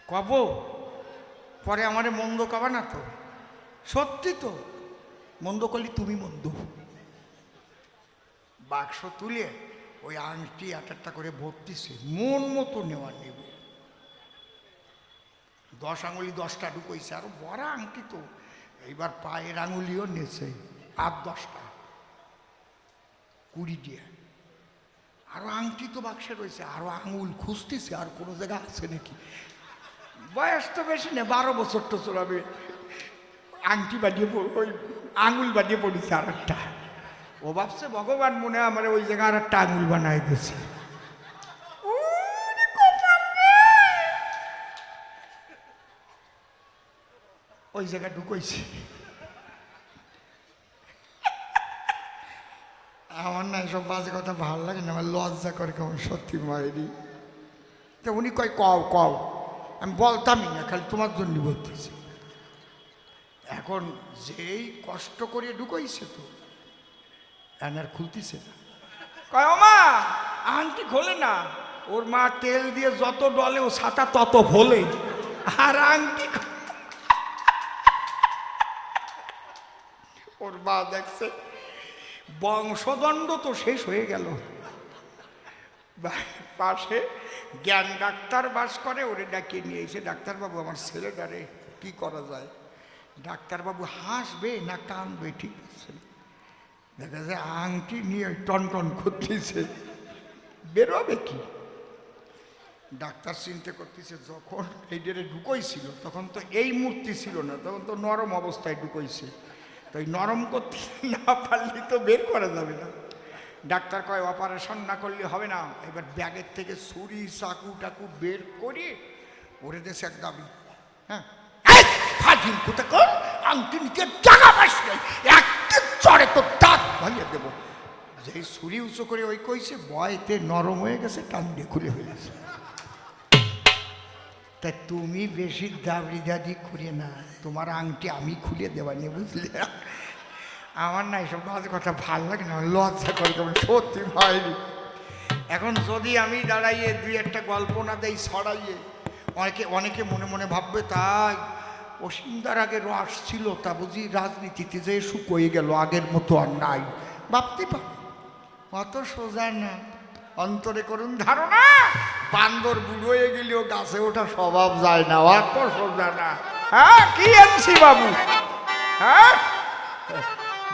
কব পরে আমারে মন্দ কবা না তো? সত্যি তো, মন্দ করলি তুমি মন্দ। বাক্স তুলে ওই আংটি একটা করে ভর্তিছে, মন মতো নেওয়া নেব। 10 আঙুলি 10টা ঢুকইছে, আরো বড় আংটি তো। এইবার পায়ের আঙুলিও নেছে আর 10টা, 20 দিয়ে। আরো আংটি তো বাক্সে রয়েছে, আরো আঙুল খুঁজতেছে আর কোনো জায়গা আছে নাকি। বয়স তো বেশি না, 12 বছর তো চলাবে। আংটি বানিয়ে ওই আঙুল বানিয়ে পড়েছে আর একটা। ও ভাবছে ভগবান মনে হয় আমার ওই জায়গায় আর একটা আঙুল বানাই দিয়েছে। ওই জায়গায় ঢুকইছে। আমার না এসব বাজে কথা ভালো লাগে না, আমার লজ্জা করে কেমন, সত্যি মায়েরই। তো উনি কয় কও, আমি বলতামই না, খালি তোমার জন্য বলতেছি। এখন যেই কষ্ট করে ঢুকইছে তো আর খুলতেছে না। কয় ও মা আংটি খোলে না। ওর মা তেল দিয়ে যত ডলে ও ছাতা তত ভোলে, আর আংটি ওর মা দেখছে বংশদণ্ড তো শেষ হয়ে গেল। পাশে জ্ঞান ডাক্তার বাস করে, ওরে ডাকিয়ে নিয়ে এসে, ডাক্তারবাবু আমার ছেলেটারে কি করা যায়? ডাক্তারবাবু হাসবে না কানবে ঠিক আছে। দেখা যায় আংটি নিয়ে টন করতেছে, বেরোবে কি? ডাক্তার চিন্তা করতেছে, যখন এই ডেরে ঢুকইছিল তখন তো এই মূর্তি ছিল না, তখন তো নরম অবস্থায় ঢুকইছে। তো এই নরম করতে না পারলে তো বের করা যাবে না। ডাক্তার কয় অপারেশন না করলে হবে না। এবার ব্যাগের থেকে ছুরি চাকু টাকু বের করে ওরে দেশে এক দাবি, হ্যাঁ ফাজিল কোথা কর, আংটি নিচে জায়গা পাস নাই, একটা চড়ে তো দাঁত ভাঙিয়ে দেবো। যে ছুরি উঁচু করে ওই কইছে, বয়তে নরম হয়ে গেছে, টান দিয়ে খুলে ফেলেছে। তা তুমি বেশি দাবড়ি দাদি করে না, তোমার আংটি আমি খুলে দেবানি, বুঝলে? আমার না এসব বাজে কথা ভাল লাগে না, লজ্জা করে, কেমন সত্যি ভাইনি। এখন যদি আমি দাঁড়াইয়ে দুই একটা গল্প না দেই ছড়াইয়ে, অনেকে মনে মনে ভাববে তাই অসীমদার আগে রস ছিল, তা বুঝি রাজনীতিতে যে শুকোয়ে গেল, আগের মতো আর নাই। ভাবতে পার অত সোজা না, অন্তরে করুন ধারণা। বান্দর বুড়ো হয়ে গেলেও গাছে ওঠা স্বভাব যায় না, অত সোজা না। হ্যাঁ, কি এমসি বাবু, হ্যাঁ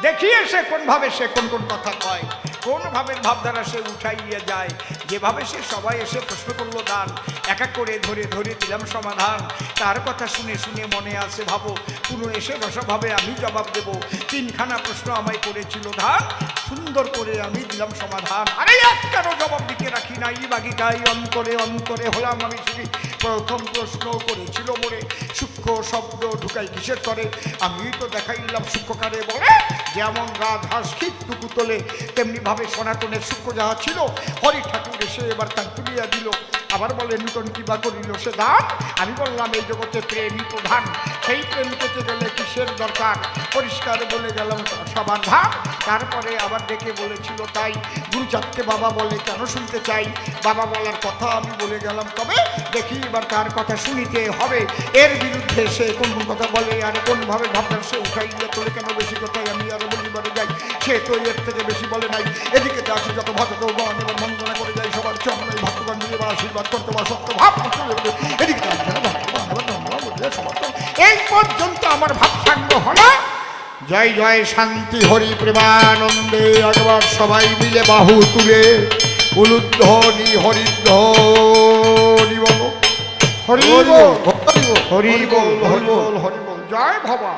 দেখিয়ে সে কোনভাবে সে কোন কোন কথা কয়, কোন ভাবের ভাবধারা সে উঠাইয়া যায়। যেভাবে সে সবাই এসে প্রশ্ন করলো দান, এক এক করে ধরে ধরে দিলাম সমাধান। তার কথা শুনে শুনে মনে আছে ভাবো, পুরো এসে রসভাবে আমি জবাব দেব। তিনখানা প্রশ্ন আমায় করেছিল ধান, সুন্দর করে আমি দিলাম সমাধান। আরে একটারও জবাব দিতে রাখি নাই, বাকিটাই অন্তরে অন্তরে হলাম আমি শুনি। প্রথম প্রশ্ন করেছিল মোরে, সূক্ষ্ম শব্দ ঢুকাই কিসের তরে? আমি তো দেখাইলাম সূক্ষ্মকারে বলে, যেমন রাজহাঁস ক্ষিপ্টুকু তোলে, তেমনি ভাবে সনাতনের সূক্ষ্ম যাহা ছিল, হরি ঠাকুর এসে এবার তার তুলিয়া দিল। আবার বলে নূতন কিবা করিল সে দান? আমি বললাম এই জগতে প্রেমই প্রধান, সেই প্রেম পেতে গেলে কিসের দরকার? পরিষ্কার বলে গেলাম সবার ধান। তারপরে আবার ডেকে বলেছিল তাই, গুরুজাতকে বাবা বলে কেন শুনতে চাই? বাবা বলার কথা আমি বলে গেলাম, তবে দেখি এবার তার কথা শুনিতে হবে। এর বিরুদ্ধে সে কোন কোন কথা বলে, আর কোনভাবে ভাবনার সে উঠাইয়া তোলে, কেন বেশি কথাই আমি আর বলিবারে যাই, সে তো এর থেকে বেশি বলে নাই। এদিকে আসি যত ভক্তগণ এবার বন্দনা করে যাই, সবার চরণে ভক্তগণ দিয়ে বা আশীর্বাদ করতে বা সত্য ভাব। এদিকে এই পর্যন্ত আমার ভাবসাঙ্গ হলো। জয় জয় শান্তি হরি প্রেমানন্দে, একবার সবাই মিলে বাহু তুলে উলুধ্বনি হরিধ্বনি বলো, হরি বল হরি বল হরি বল হরি বল, জয় ভবা।